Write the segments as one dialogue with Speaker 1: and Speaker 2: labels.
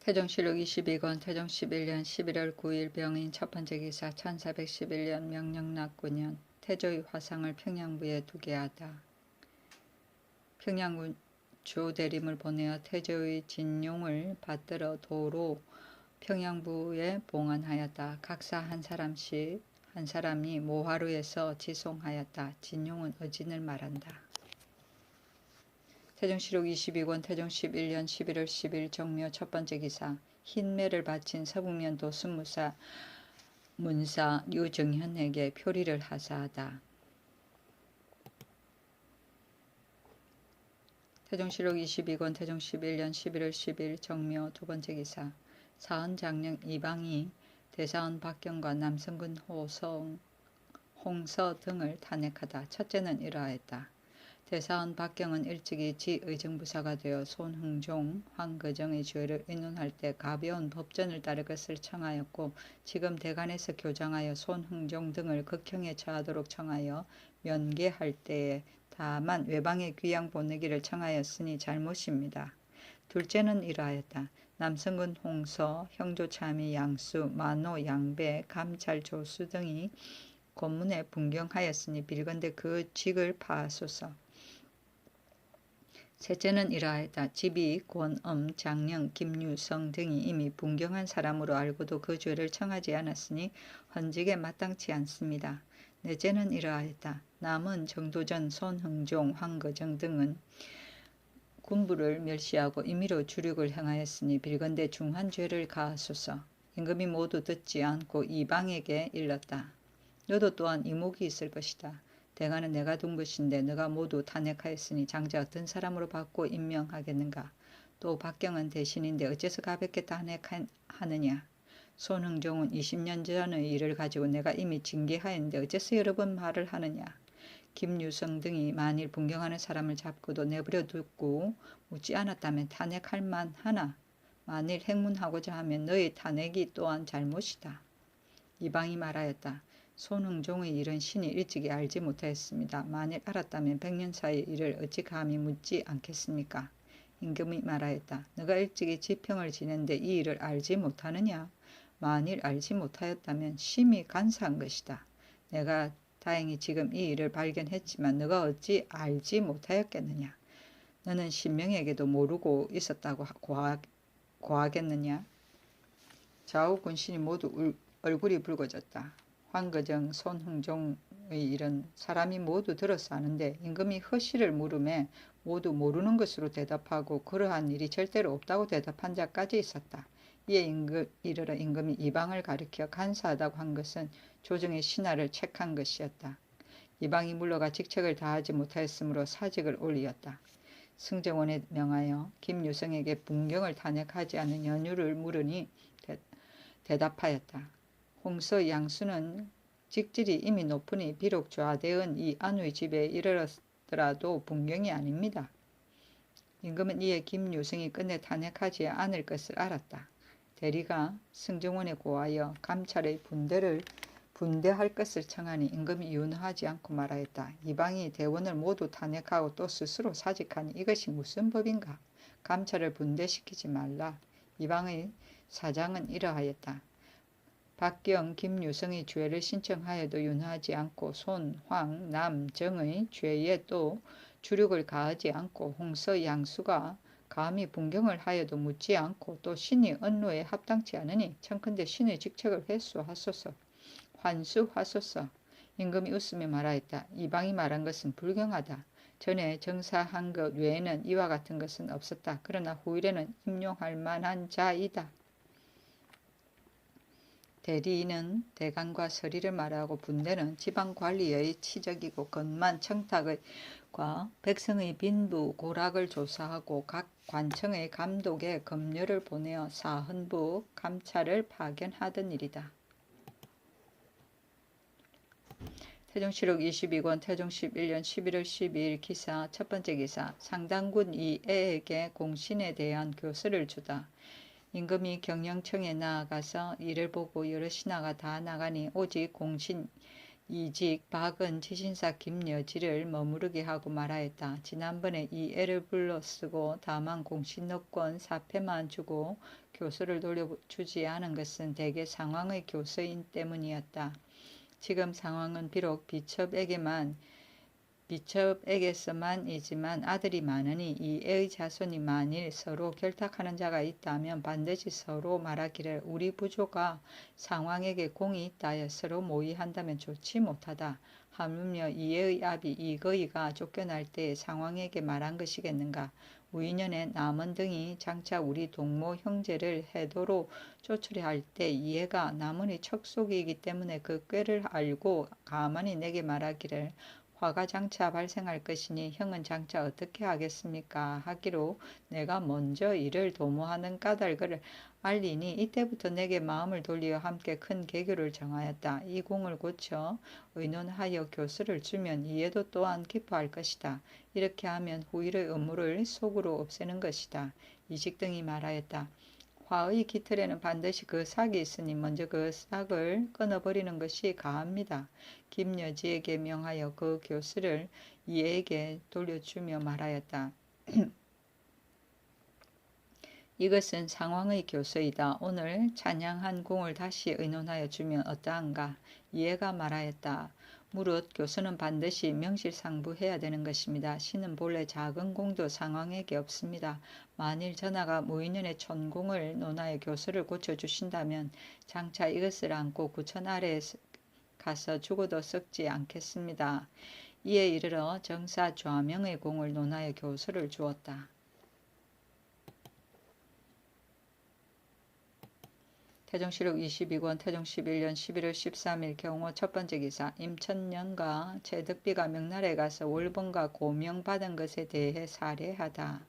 Speaker 1: 태종실록 22권 태종 11년 11월 9일 병인 첫 번째 기사 1411년 명령락 9년 태조의 화상을 평양부에 두게 하다. 평양군 조대림을 보내어 태조의 진용을 받들어 도로 평양부에 봉안하였다. 각사 한 사람이 모하루에서 지송하였다. 진용은 어진을 말한다. 태종실록 22권 태종 11년 11월 10일 정묘 첫 번째 기사 흰매를 바친 서북면도 순무사 문사 유정현에게 표리를 하사하다. 태종실록 22권 태종 11년 11월 10일 정묘 두 번째 기사 사헌장령 이방이 대사헌 박경과 남성근 홍서 등을 탄핵하다. 첫째는 이러하였다. 대사헌 박경은 일찍이 지의정부사가 되어 손흥종, 황거정의 죄를 의논할 때 가벼운 법전을 따를 것을 청하였고 지금 대간에서 교장하여 손흥종 등을 극형에 처하도록 청하여 면계할 때에 다만 외방에 귀양 보내기를 청하였으니 잘못입니다. 둘째는 이러하였다. 남성근 홍서, 형조참의 양수, 만호 양배, 감찰 조수 등이 고문에 분경하였으니 빌건대 그 직을 파하소서. 셋째는 이러하였다. 집이 권엄, 장령, 김유성 등이 이미 분경한 사람으로 알고도 그 죄를 청하지 않았으니 헌직에 마땅치 않습니다. 넷째는 이러하였다. 남은 정도전, 손흥종, 황거정 등은 군부를 멸시하고 임의로 주륙을 행하였으니 빌건대 중한 죄를 가하소서. 임금이 모두 듣지 않고 이방에게 일렀다. 너도 또한 이목이 있을 것이다. 대가는 내가 둔 것인데 너가 모두 탄핵하였으니 장자 어떤 사람으로 받고 임명하겠는가. 또 박경은 대신인데 어째서 가볍게 탄핵하느냐. 손흥종은 20년 전의 일을 가지고 내가 이미 징계하였는데 어째서 여러 번 말을 하느냐. 김유성 등이 만일 분경하는 사람을 잡고도 내버려 두고 묻지 않았다면 탄핵할 만하나 만일 행문하고자 하면 너의 탄핵이 또한 잘못이다. 이방이 말하였다. 손흥종의 일은 신이 일찍이 알지 못하였습니다. 만일 알았다면 100년 사이의 일을 어찌 감히 묻지 않겠습니까? 임금이 말하였다. 너가 일찍이 지평을 지낸데 이 일을 알지 못하느냐? 만일 알지 못하였다면 심히 간사한 것이다. 내가 다행히 지금 이 일을 발견했지만 너가 어찌 알지 못하였겠느냐? 너는 신명에게도 모르고 있었다고 고하겠느냐? 좌우 군신이 모두 얼굴이 붉어졌다. 황거정, 손흥종의 일은 사람이 모두 들어서 아는데 임금이 허시를 물음에 모두 모르는 것으로 대답하고 그러한 일이 절대로 없다고 대답한 자까지 있었다. 이에 이르러 임금이 이방을 가리켜 간사하다고 한 것은 조정의 신하를 책한 것이었다. 이방이 물러가 직책을 다하지 못하였으므로 사직을 올리었다. 승정원에 명하여 김유성에게 분경을 탄핵하지 않은 연유를 물으니 대답하였다. 홍서 양수는 직질이 이미 높으니 비록 좌대은 이 안의 집에 이르렀더라도 분경이 아닙니다. 임금은 이에 김유성이 끝내 탄핵하지 않을 것을 알았다. 대리가 승정원에 고하여 감찰의 분대할 것을 청하니 임금이 윤허하지 않고 말하였다. 이방이 대원을 모두 탄핵하고 또 스스로 사직하니 이것이 무슨 법인가? 감찰을 분대시키지 말라. 이방의 사장은 이러하였다. 박경, 김유성의 죄를 신청하여도 윤허하지 않고 손, 황, 남, 정의 죄에 또 주력을 가하지 않고 홍서, 양수가 감히 분경을 하여도 묻지 않고 또 신이 언로에 합당치 않으니 청컨대 신의 직책을 회수하소서. 환수하소서. 임금이 웃으며 말하였다. 이방이 말한 것은 불경하다. 전에 정사한 것 외에는 이와 같은 것은 없었다. 그러나 후일에는 임용할 만한 자이다. 대리인은 대간과 서리를 말하고 분대는 지방관리의 치적이고 건만 청탁과 백성의 빈부 고락을 조사하고 각 관청의 감독에 검열을 보내어 사헌부 감찰을 파견하던 일이다. 태종실록 22권 태종 11년 11월 12일 기사 첫 번째 기사 상당군 이 애에게 공신에 대한 교서를 주다. 임금이 경영청에 나아가서 이를 보고 여러 신하가 다 나가니 오직 공신 이직 박은 지신사 김여지를 머무르게 하고 말하였다. 지난번에 이 애를 불러쓰고 다만 공신너권 사패만 주고 교수를 돌려주지 않은 것은 대개 상황의 교서인 때문이었다. 지금 상황은 비록 비첩에게서만이지만 아들이 많으니 이 애의 자손이 만일 서로 결탁하는 자가 있다면 반드시 서로 말하기를 우리 부조가 상왕에게 공이 있다여 서로 모의한다면 좋지 못하다. 하물며 이 애의 아비 이거이가 쫓겨날 때에 상왕에게 말한 것이겠는가. 우이년에 남원 등이 장차 우리 동모 형제를 해도로 쫓으려 할 때 이 애가 남원의 척속이기 때문에 그 꾀를 알고 가만히 내게 말하기를 화가 장차 발생할 것이니 형은 장차 어떻게 하겠습니까? 하기로 내가 먼저 이를 도모하는 까닭을 알리니 이때부터 내게 마음을 돌리어 함께 큰 계교를 정하였다. 이 공을 고쳐 의논하여 교수를 주면 이에도 또한 기뻐할 것이다. 이렇게 하면 후일의 업무를 속으로 없애는 것이다. 이직 등이 말하였다. 화의 깃털에는 반드시 그 삭이 있으니 먼저 그 삭을 끊어버리는 것이 가합니다. 김여지에게 명하여 그 교수를 이에게 돌려주며 말하였다. 이것은 상황의 교서이다. 오늘 찬양한 공을 다시 의논하여 주면 어떠한가? 이해가 말하였다. 무릇 교수는 반드시 명실상부해야 되는 것입니다. 신은 본래 작은 공도 상황에게 없습니다. 만일 전하가 무인년의 천공을 논하여 교수를 고쳐주신다면 장차 이것을 안고 구천 아래에 가서 죽어도 썩지 않겠습니다. 이에 이르러 정사 좌명의 공을 논하여 교수를 주었다. 태종실록 22권 태종 11년 11월 13일 경호 첫 번째 기사 임천년과 최덕비가 명나라에 가서 월봉과 고명 받은 것에 대해 사례하다.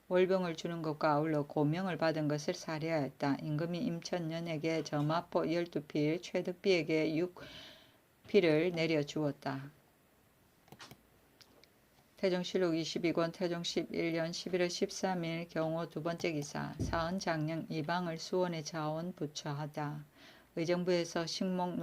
Speaker 1: 월병을 주는 것과 아울러 고명을 받은 것을 사례하였다. 임금이 임천년에게 점화포 12필, 최덕비에게 6필을 내려주었다. 태종실록 22권 태종 11년 11월 13일 경호 두 번째 기사 사헌장령 이방을 수원에 자원 부처하다. 의정부에서 식목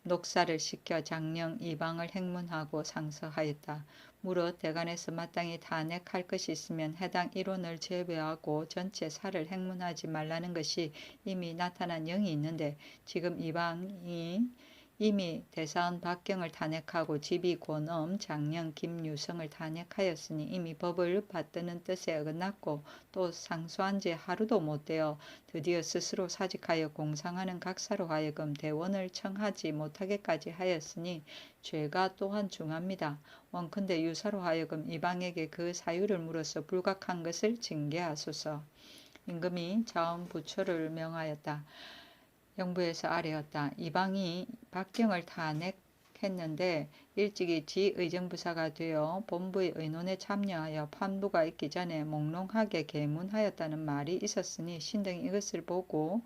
Speaker 1: 녹사를 시켜 장령 이방을 행문하고 상서하였다. 무릇 대간에서 마땅히 탄핵할 것이 있으면 해당 일원을 제외하고 전체 사를 행문하지 말라는 것이 이미 나타난 영이 있는데 지금 이방이 이미 대사원 박경을 탄핵하고 지비 권엄 장령 김유성을 탄핵하였으니 이미 법을 받드는 뜻에 어긋났고 또 상소한 지 하루도 못 되어 드디어 스스로 사직하여 공상하는 각사로 하여금 대원을 청하지 못하게까지 하였으니 죄가 또한 중합니다. 원컨대 유사로 하여금 이방에게 그 사유를 물어서 불각한 것을 징계하소서. 임금이 자원부처를 명하였다. 영부에서 아뢰었다. 이방이 박경을 탄핵했는데 일찍이 지의정부사가 되어 본부의 의논에 참여하여 판부가 있기 전에 몽롱하게 계문하였다는 말이 있었으니 신등이 이것을 보고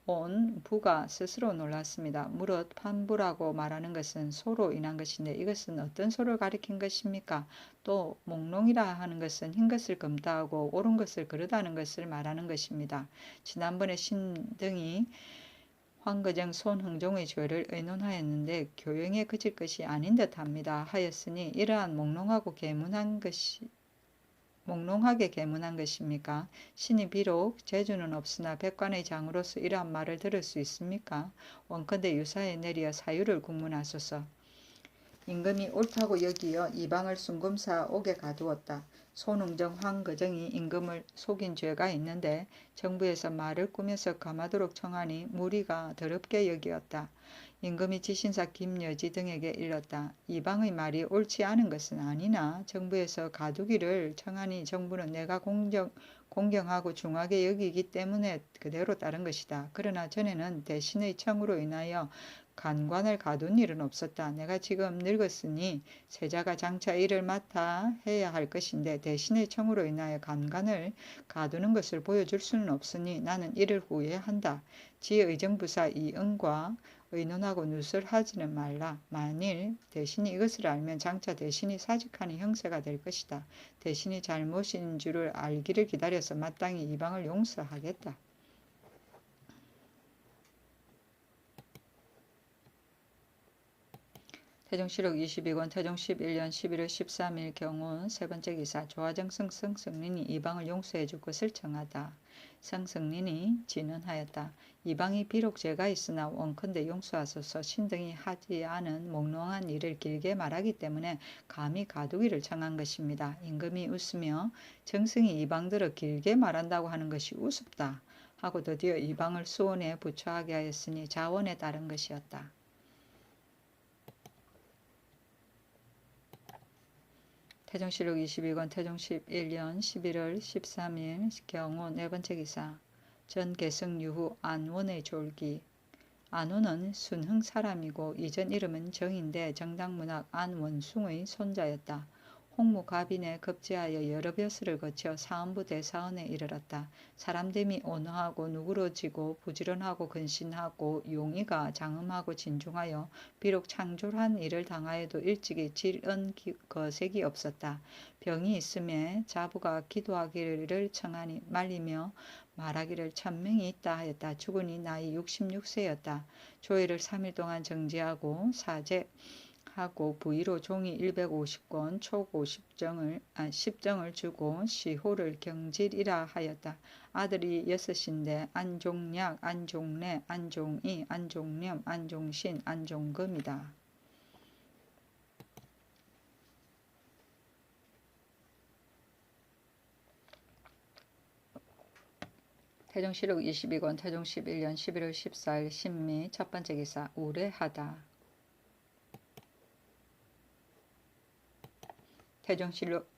Speaker 1: 온 부가 스스로 놀랐습니다. 무릇 판부라고 말하는 것은 소로 인한 것인데 이것은 어떤 소를 가리킨 것입니까? 또 몽롱이라 하는 것은 흰 것을 검다하고 옳은 것을 그르다는 것을 말하는 것입니다. 지난번에 신등이 황거정 손흥종의 죄를 의논하였는데 교영에 그칠 것이 아닌 듯합니다. 하였으니 이러한 몽롱하게 계문한 것입니까? 신이 비록 재주는 없으나 백관의 장으로서 이러한 말을 들을 수 있습니까? 원컨대 유사에 내려 사유를 국문하소서. 임금이 옳다고 여기어 이방을 순금사 옥에 가두었다. 손흥정 황거정이 임금을 속인 죄가 있는데 정부에서 말을 꾸며서 감하도록 청하니 무리가 더럽게 여기었다. 임금이 지신사 김여지 등에게 일렀다. 이방의 말이 옳지 않은 것은 아니나 정부에서 가두기를 청하니 정부는 내가 공경하고 중하게 여기기 때문에 그대로 따른 것이다. 그러나 전에는 대신의 청으로 인하여 간관을 가둔 일은 없었다. 내가 지금 늙었으니 세자가 장차 일을 맡아 해야 할 것인데 대신의 청으로 인하여 간관을 가두는 것을 보여줄 수는 없으니 나는 이를 후회한다. 지의정부사 이응과 의논하고 누설하지는 말라. 만일 대신이 이것을 알면 장차 대신이 사직하는 형세가 될 것이다. 대신이 잘못인 줄을 알기를 기다려서 마땅히 이방을 용서하겠다. 태종실록 22권 태종 11년 11월 13일 경우 세 번째 기사 조화정승 성승린이 이방을 용서해 줄 것을 청하다. 성승린이 진언하였다. 이방이 비록 죄가 있으나 원컨대 용서하소서. 신등이 하지 않은 몽롱한 일을 길게 말하기 때문에 감히 가두기를 청한 것입니다. 임금이 웃으며 정승이 이방들을 길게 말한다고 하는 것이 우습다 하고 드디어 이방을 수원에 부처하게 하였으니 자원에 따른 것이었다. 태종실록 22권 태종 11년 11월 13일 경우 네 번째 기사 전개성 유후 안원의 졸기. 안원은 순흥 사람이고 이전 이름은 정인데 정당문학 안원숭의 손자였다. 홍무갑인에 급제하여 여러 벼슬을 거쳐 사헌부 대사원에 이르렀다. 사람됨이 온화하고 누그러지고 부지런하고 근신하고 용의가 장엄하고 진중하여 비록 창졸한 일을 당하여도 일찍이 질언 거색이 없었다. 병이 있음에 자부가 기도하기를 청하니 말리며 말하기를 천명이 있다 하였다. 죽으니 나이 66세였다. 조회를 3일 동안 정지하고 사제하고 부의로 종이 150권 촉 10정을 주고 시호를 경질이라 하였다. 아들이 6인데 안종약, 안종래, 안종이, 안종렴, 안종신, 안종금이다. 태종실록 22권 태종 11년 11월 14일 신미 첫 번째 기사 우례하다. 태종실록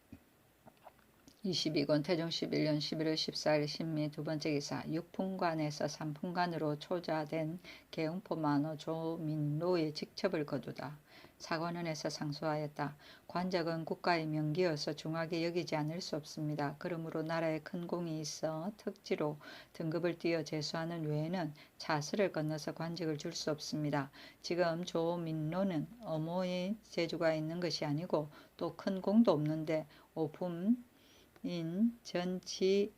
Speaker 1: 22권 태종 11년 11월 14일 신미 두 번째 기사 육품관에서 삼품관으로 초자된 개웅포 만호 조민로의 직첩을 거두다. 사관원에서 상소하였다. 관적은 국가의 명기여서 중하게 여기지 않을 수 없습니다. 그러므로 나라에 큰 공이 있어 특지로 등급을 띄어 제수하는 외에는 차스를 건너서 관직을 줄 수 없습니다. 지금 조민로는 어모의 재주가 있는 것이 아니고 또 큰 공도 없는데 오품인 전치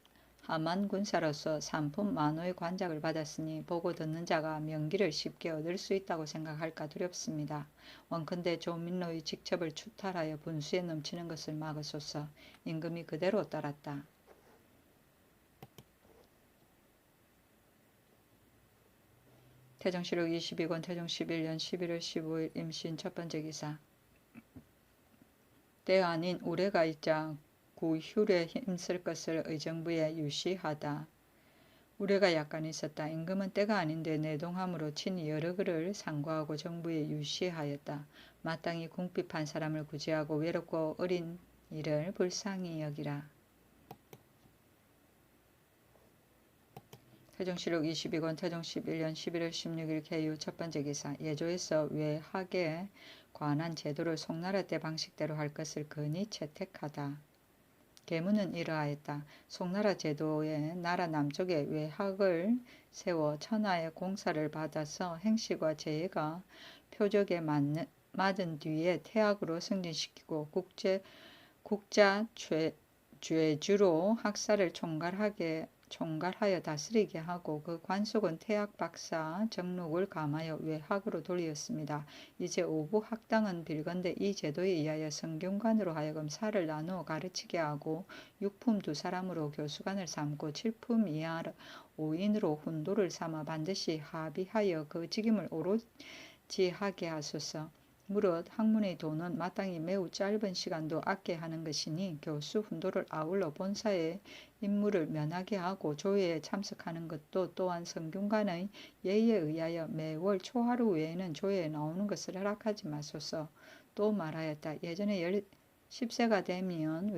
Speaker 1: 하만 군사로서 삼품 만호의 관작을 받았으니 보고 듣는 자가 명기를 쉽게 얻을 수 있다고 생각할까 두렵습니다. 원컨대 조민로의 직첩을 추탈하여 분수에 넘치는 것을 막으소서. 임금이 그대로 따랐다. 태종실록 22권 태종 11년 11월 15일 임신 첫 번째 기사 때 아닌 우레가 있자 구휼에 힘쓸 것을 의정부에 유시하다. 우레가 약간 있었다. 임금은 때가 아닌데 내동함으로 친히 여러 글을 상고하고 정부에 유시하였다. 마땅히 궁핍한 사람을 구제하고 외롭고 어린 이를 불쌍히 여기라. 태종실록 22권 태종 11년 11월 16일 개유 첫 번째 기사 예조에서 외학에 관한 제도를 송나라 때 방식대로 할 것을 근히 채택하다. 계문은 이러하였다. 송나라 제도에 나라 남쪽에 외학을 세워 천하의 공사를 받아서 행시과 제해가 표적에 맞은 뒤에 태학으로 승진시키고 국자 죄주로 학사를 총괄하여 다스리게 하고 그 관속은 태학 박사 정록을 감하여 외학으로 돌리었습니다. 이제 오부 학당은 빌건대 이 제도에 의하여 성균관으로 하여금 사를 나누어 가르치게 하고 육품 2사람으로 교수관을 삼고 7품 이하 5인으로 훈도를 삼아 반드시 합의하여 그 직임을 오로지 하게 하소서. 무릇 학문의 도는 마땅히 매우 짧은 시간도 아껴 하는 것이니 교수 훈도를 아울러 본사의 임무를 면하게 하고 조회에 참석하는 것도 또한 성균관의 예의에 의하여 매월 초하루 외에는 조회에 나오는 것을 허락하지 마소서. 또 말하였다. 예전에 10세가 되면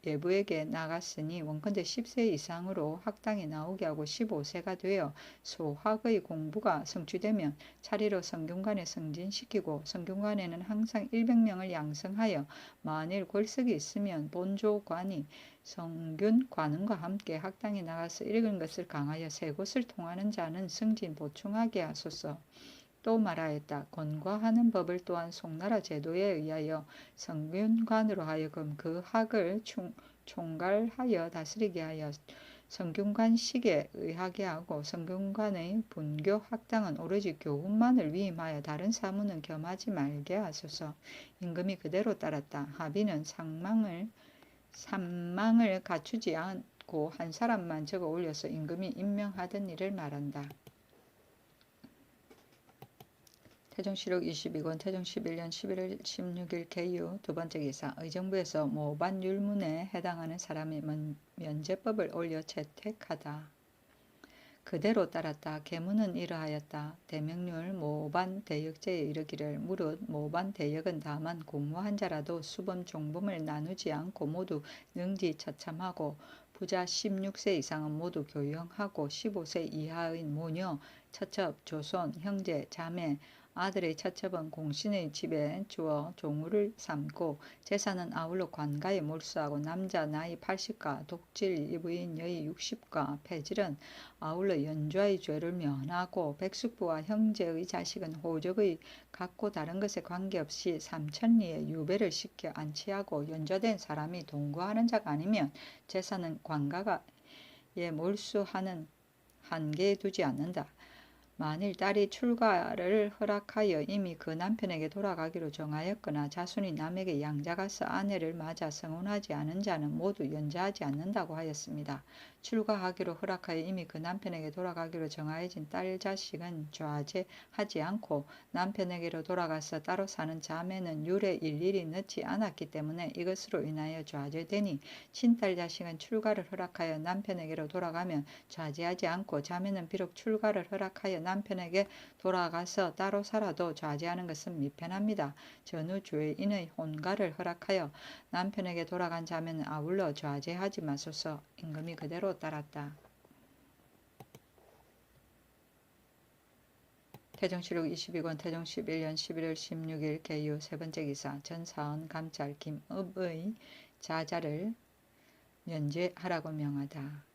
Speaker 1: 외부에게 나갔으니 원컨대 10세 이상으로 학당에 나오게 하고 15세가 되어 소학의 공부가 성취되면 차례로 성균관에 승진시키고 성균관에는 항상 100명을 양성하여 만일 골석이 있으면 본조관이 성균관원과 함께 학당에 나가서 읽은 것을 강하여 세 곳을 통하는 자는 승진 보충하게 하소서. 또 말하였다. 권과하는 법을 또한 송나라 제도에 의하여 성균관으로 하여금 그 학을 총괄하여 다스리게 하여 성균관식에 의하게 하고 성균관의 분교 학당은 오로지 교훈만을 위임하여 다른 사무는 겸하지 말게 하소서. 임금이 그대로 따랐다. 하비는 산망을 갖추지 않고 한 사람만 적어 올려서 임금이 임명하던 일을 말한다. 태종실록 22권 태종 11년 11월 16일 개유 두 번째 기사. 의정부에서 모반 율문에 해당하는 사람이 면제법을 올려 채택하다. 그대로 따랐다. 계문은 이러하였다. 대명률 모반 대역제에 이르기를 무릇 모반 대역은 다만 공무한 자라도 수범 종범을 나누지 않고 모두 능지처참하고 부자 16세 이상은 모두 교형하고 15세 이하의 모녀, 처첩, 조손, 형제, 자매, 아들의 처첩은 공신의 집에 주어 종우를 삼고 제사는 아울러 관가에 몰수하고 남자 나이 80가 독질 이부인 여의 60가 폐질은 아울러 연좌의 죄를 면하고 백숙부와 형제의 자식은 호적의 같고 다른 것에 관계없이 삼천리에 유배를 시켜 안치하고 연좌된 사람이 동거하는 자가 아니면 제사는 관가에 몰수하는 한계에 두지 않는다. 만일 딸이 출가를 허락하여 이미 그 남편에게 돌아가기로 정하였거나 자손이 남에게 양자가서 아내를 맞아 성혼하지 않은 자는 모두 연자하지 않는다고 하였습니다. 출가하기로 허락하여 이미 그 남편에게 돌아가기로 정하여진 딸 자식은 좌제하지 않고 남편에게로 돌아가서 따로 사는 자매는 율에 일일이 넣지 않았기 때문에 이것으로 인하여 좌제되니 친딸 자식은 출가를 허락하여 남편에게로 돌아가면 좌제하지 않고 자매는 비록 출가를 허락하여 남편에게 돌아가서 따로 살아도 좌제하는 것은 미편합니다. 전후 죄인의 혼가를 허락하여 남편에게 돌아간 자매는 아울러 좌제하지 마소서. 임금이 그대로 따랐다. 태종실록 22권 태종 11년 11월 16일 개유 세 번째 기사. 전사원 감찰 김읍의 자자를 면제하라고 명하다.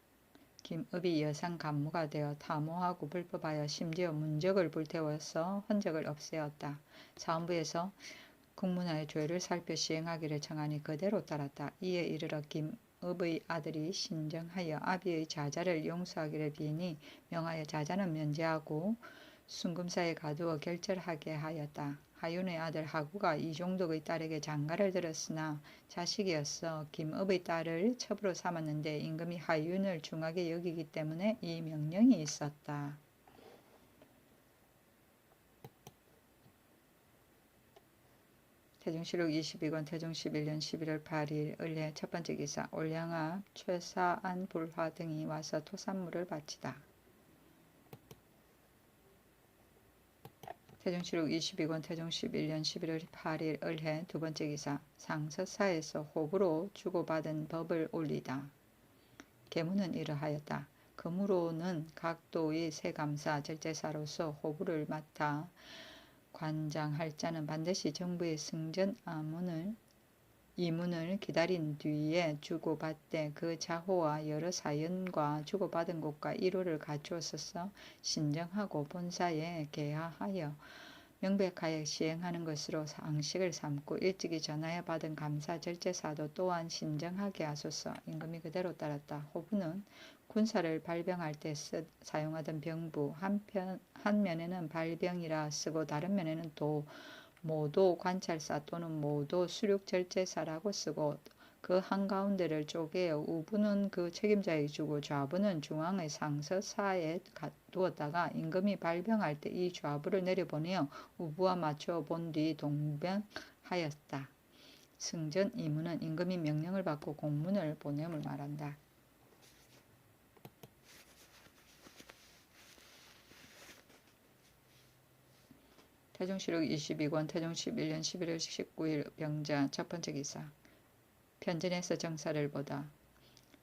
Speaker 1: 김읍이 여상 간무가 되어 탐호하고 불법하여 심지어 문적을 불태워서 흔적을 없애었다. 사원부에서 국문화의 죄를 살펴 시행하기를 청하니 그대로 따랐다. 이에 이르러 김읍의 아들이 신정하여 아비의 자자를 용서하기를 비니 명하여 자자는 면제하고 순금사에 가두어 결절하게 하였다. 하윤의 아들 하구가 이종덕의 딸에게 장가를 들었으나 자식이었어 김읍의 딸을 첩으로 삼았는데 임금이 하윤을 중하게 여기기 때문에 이 명령이 있었다. 태종실록 22권 태종 11년 11월 8일 을해 첫 번째 기사. 올량압 최사안 불화 등이 와서 토산물을 바치다. 태종실록 22권 태종 11년 11월 8일 을해 두 번째 기사. 상서사에서 호부로 주고받은 법을 올리다. 계문은 이러하였다. 금으로는 각도의 세감사 절제사로서 호부를 맡아 관장할 자는 반드시 정부의 승전 이문을 기다린 뒤에 주고받되 그 자호와 여러 사연과 주고받은 곳과 일호를 갖추어서 신정하고 본사에 계하하여 명백하여 시행하는 것으로 상식을 삼고 일찍이 전하여 받은 감사 절제사도 또한 신정하게 하소서. 임금이 그대로 따랐다. 호부는 군사를 발병할 때 사용하던 병부, 한 면에는 발병이라 쓰고 다른 면에는 모도 관찰사 또는 모도 수륙절제사라고 쓰고 그 한가운데를 쪼개어 우부는 그 책임자에게 주고 좌부는 중앙의 상서사에 두었다가 임금이 발병할 때 이 좌부를 내려보내어 우부와 맞추어 본 뒤 동병하였다. 승전 이문은 임금이 명령을 받고 공문을 보냄을 말한다. 태종실록 22권 태종 11년 11월 19일 병자 첫 번째 기사. 편전에서 정사를 보다.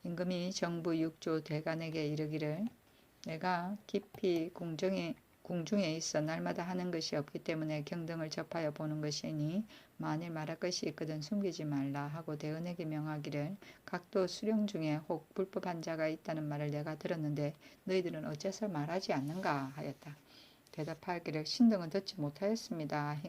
Speaker 1: 임금이 정부 6조 대간에게 이르기를 내가 깊이 궁중에 있어 날마다 하는 것이 없기 때문에 경등을 접하여 보는 것이니 만일 말할 것이 있거든 숨기지 말라 하고 대언에게 명하기를 각도 수령 중에 혹 불법한 자가 있다는 말을 내가 들었는데 너희들은 어째서 말하지 않는가 하였다. 대답하기를 신등은 듣지 못하였습니다.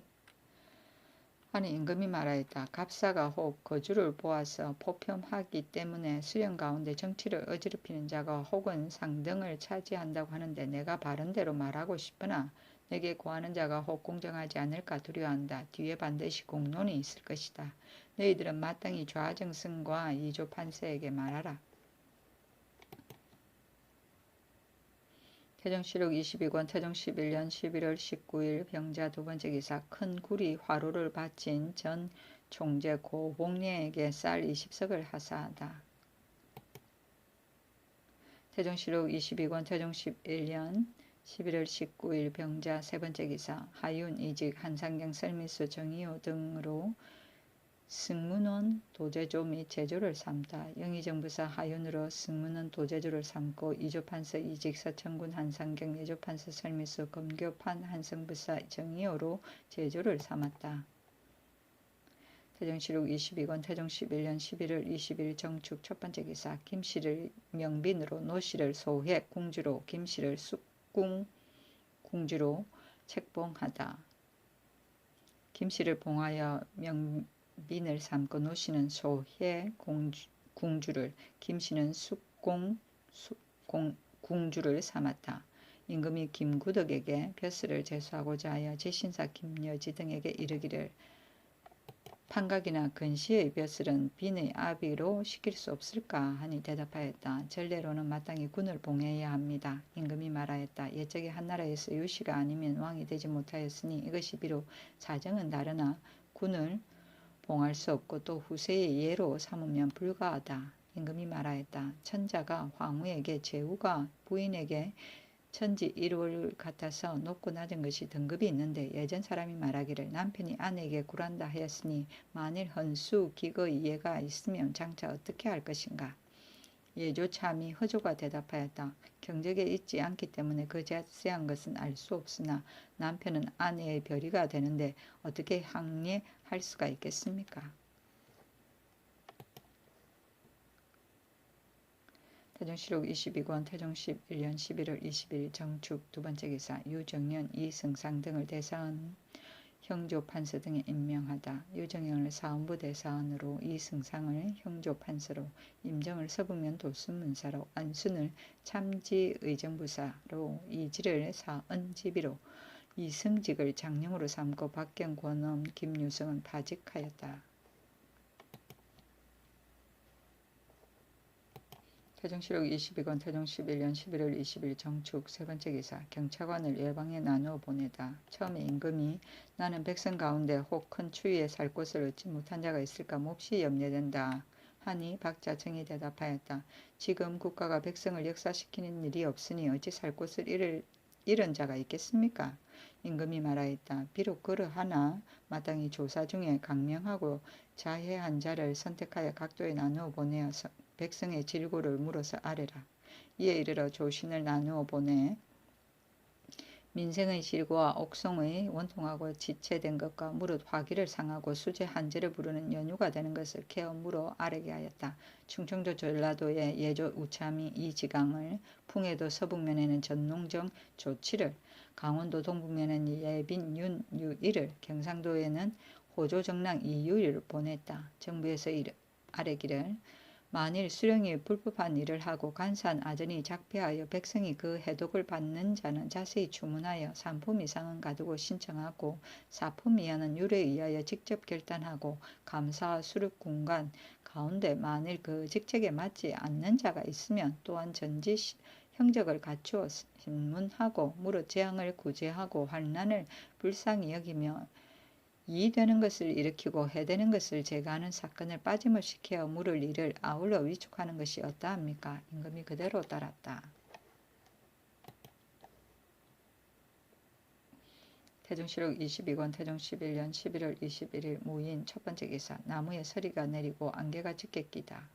Speaker 1: 하니 임금이 말하였다. 갑사가 혹 거주를 보아서 포평하기 때문에 수령 가운데 정치를 어지럽히는 자가 혹은 상등을 차지한다고 하는데 내가 바른대로 말하고 싶으나 내게 구하는 자가 혹 공정하지 않을까 두려워한다. 뒤에 반드시 공론이 있을 것이다. 너희들은 마땅히 좌정승과 이조 판서에게 말하라. 태정실록 22권 태종 11년 11월 19일 병자 두 번째 기사 큰 구리 화로를 바친 전 총재 고봉례에게 쌀 20석을 하사하다. 태정실록 22권 태종 11년 11월 19일 병자 세 번째 기사 하윤 이직 한상경 설미수 정의호 등으로 승문원 도제조 및 제조를 삼다. 영의정부사 하윤으로 승문원 도제조를 삼고 이조판서 이직 서천군 한상경 예조판서 설미수 검교판 한성부사 정의호로 제조를 삼았다. 태정실록 22권 태종 11년 11월 20일 정축 첫 번째 기사 김씨를 명빈으로 노씨를 소회 궁주로 김씨를 쑥궁 궁주로 책봉하다. 김씨를 봉하여 명빈을 삼고 노씨는 소회 궁주를 김씨는 쑥공 궁주를 삼았다. 임금이 김구덕에게 벼슬을 제수하고자 하여 제신사 김여지 등에게 이르기를 판각이나 근시의 벼슬은 빈의 아비로 시킬 수 없을까 하니 대답하였다. 전례로는 마땅히 군을 봉해야 합니다. 임금이 말하였다. 옛적에 한나라에서 유씨가 아니면 왕이 되지 못하였으니 이것이 비록 사정은 다르나 군을 봉할 수 없고 또 후세의 예로 삼으면 불가하다. 임금이 말하였다. 천자가 황후에게 제후가 부인에게 천지 일월 같아서 높고 낮은 것이 등급이 있는데 예전 사람이 말하기를 남편이 아내에게 굴한다 하였으니 만일 헌수 기거의 예가 있으면 장차 어떻게 할 것인가. 예조참이 허조가 대답하였다. 경적에 있지 않기 때문에 그 자세한 것은 알 수 없으나 남편은 아내의 별이가 되는데 어떻게 항례할 수가 있겠습니까. 태정실록 22권 태종 11년 11월 20일 정축 두 번째 기사 유정년 이승상 등을 대사원 형조판서 등에 임명하다. 유정년을 사원부 대사원으로 이승상을 형조판서로 임정을 서북면 도순문사로 안순을 참지의정부사로 이지를 사은지비로 이승직을 장령으로 삼고 박경 권엄 김유성은 파직하였다. 태정실록 22권 태종 11년 11월 20일 정축 세 번째 기사 경차관을 예방에 나누어 보내다. 처음에 임금이 나는 백성 가운데 혹 큰 추위에 살 곳을 얻지 못한 자가 있을까 몹시 염려된다 하니 박자청이 대답하였다. 지금 국가가 백성을 역사시키는 일이 없으니 어찌 살 곳을 잃은 자가 있겠습니까. 임금이 말하였다. 비록 그러하나 마땅히 조사 중에 강명하고 자해한 자를 선택하여 각도에 나누어 보내어서 백성의 질고를 물어서 아뢰라. 이에 이르러 조신을 나누어 보내 민생의 질고와 옥송의 원통하고 지체된 것과 무릇 화기를 상하고 수제 한제를 부르는 연유가 되는 것을 케어 물어 아뢰게 하였다. 충청도 전라도의 예조 우참이 이 지강을 풍해도 서북면에는 전농정 조치를 강원도 동북면에는 예빈 윤유일을 경상도에는 호조 정랑 이유일을 보냈다. 정부에서 아뢰기를 만일 수령이 불법한 일을 하고 간사한 아전이 작폐하여 백성이 그 해독을 받는 자는 자세히 주문하여 3품 이상은 가두고 신청하고 4품 이하는 율에 의하여 직접 결단하고 감사와 수립군관 가운데 만일 그 직책에 맞지 않는 자가 있으면 또한 전지 형적을 갖추어 신문하고 무릇 재앙을 구제하고 환난을 불쌍히 여기며 이되는 것을 일으키고 해되는 것을 제거하는 사건을 빠짐없이 케어 물을 일을 아울러 위촉하는 것이 어떠합니까. 임금이 그대로 따랐다. 태종실록 22권 태종 11년 11월 21일 무인 첫 번째 기사 나무에 서리가 내리고 안개가 짙게 끼다.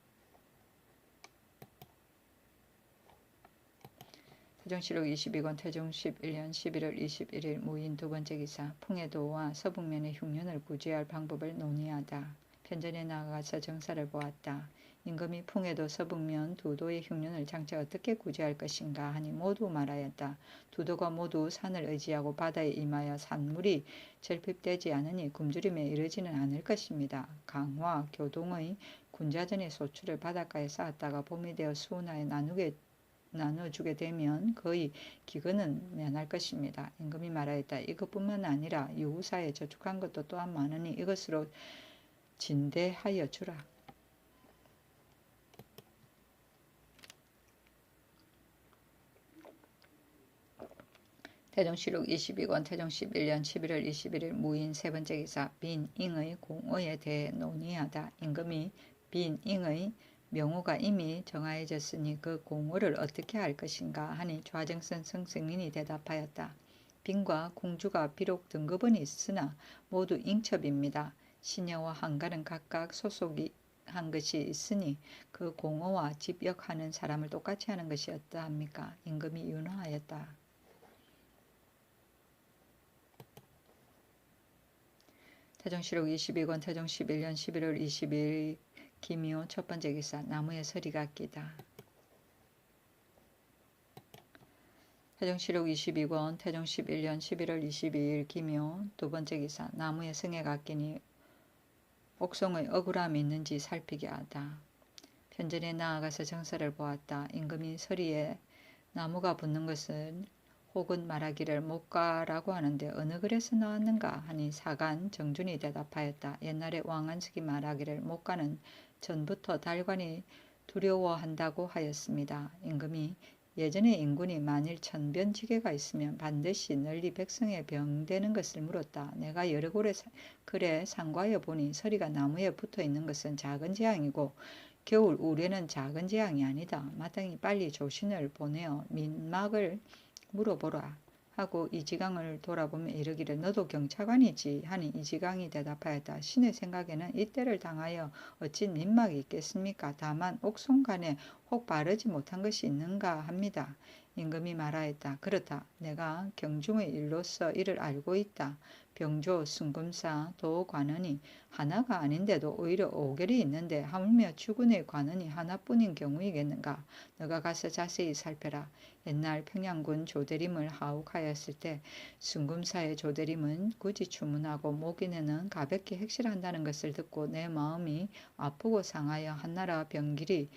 Speaker 1: 태종실록 22권 태종 11년 11월 21일 무인 두 번째 기사 풍해도와 서북면의 흉년을 구제할 방법을 논의하다. 편전에 나가서 정사를 보았다. 임금이 풍에도 서북면 두 도의 흉년을 장차 어떻게 구제할 것인가 하니 모두 말하였다. 두 도가 모두 산을 의지하고 바다에 임하여 산물이 절핍되지 않으니 굶주림에 이르지는 않을 것입니다. 강화, 교동의 군자전의 소출을 바닷가에 쌓았다가 봄이 되어 수운하에 나눠주게 되면 거의 기근은 면할 것입니다. 임금이 말하였다. 이것뿐만 아니라 유후사에 저축한 것도 또한 많으니 이것으로 진대하여 주라. 태종실록 22권 태종 11년 11월 21일 무인 세 번째 기사 빈잉의 공의에 대해 논의하다. 임금이 빈잉의 명호가 이미 정하여졌으니 그 공의를 어떻게 할 것인가 하니 좌정선 성승인이 대답하였다. 빈과 궁주가 비록 등급은 있으나 모두 잉첩입니다. 신여와 한갈은 각각 소속이 한 것이 있으니 그 공의와 집역하는 사람을 똑같이 하는 것이 어떠합니까? 임금이 윤허하였다. 태종실록 22권 태종 11년 11월 22일 김효 첫 번째 기사 나무에 서리가 끼다. 태종실록 22권 태종 11년 11월 22일 김효 두 번째 기사 나무에 성에가 끼니 옥송의 억울함이 있는지 살피게 하다. 편전에 나아가서 정서를 보았다. 임금이 서리에 나무가 붙는 것은 혹은 말하기를 목가라고 하는데 어느 글에서 나왔는가 하니 사간 정준이 대답하였다. 옛날에 왕안석이 말하기를 목가는 전부터 달관이 두려워한다고 하였습니다. 임금이 예전에 인군이 만일 천변지계가 있으면 반드시 널리 백성에 병되는 것을 물었다. 내가 여러 글에 상고하여 보니 서리가 나무에 붙어 있는 것은 작은 재앙이고 겨울 우레는 작은 재앙이 아니다. 마땅히 빨리 조신을 보내어 민막을 물어보라 하고 이지강을 돌아보며 이르기를 너도 경차관이지 하니 이지강이 대답하였다. 신의 생각에는 이때를 당하여 어찌 민막이 있겠습니까? 다만 옥송간에 혹 바르지 못한 것이 있는가 합니다. 임금이 말하였다. 그렇다. 내가 경중의 일로서 이를 알고 있다. 병조, 순금사, 도관원이 하나가 아닌데도 오히려 5결이 있는데 하물며 주군의 관원이 하나뿐인 경우이겠는가? 너가 가서 자세히 살펴라. 옛날 평양군 조대림을 하옥하였을 때 순금사의 조대림은 굳이 주문하고 목인에는 가볍게 핵실한다는 것을 듣고 내 마음이 아프고 상하여 한나라 병길이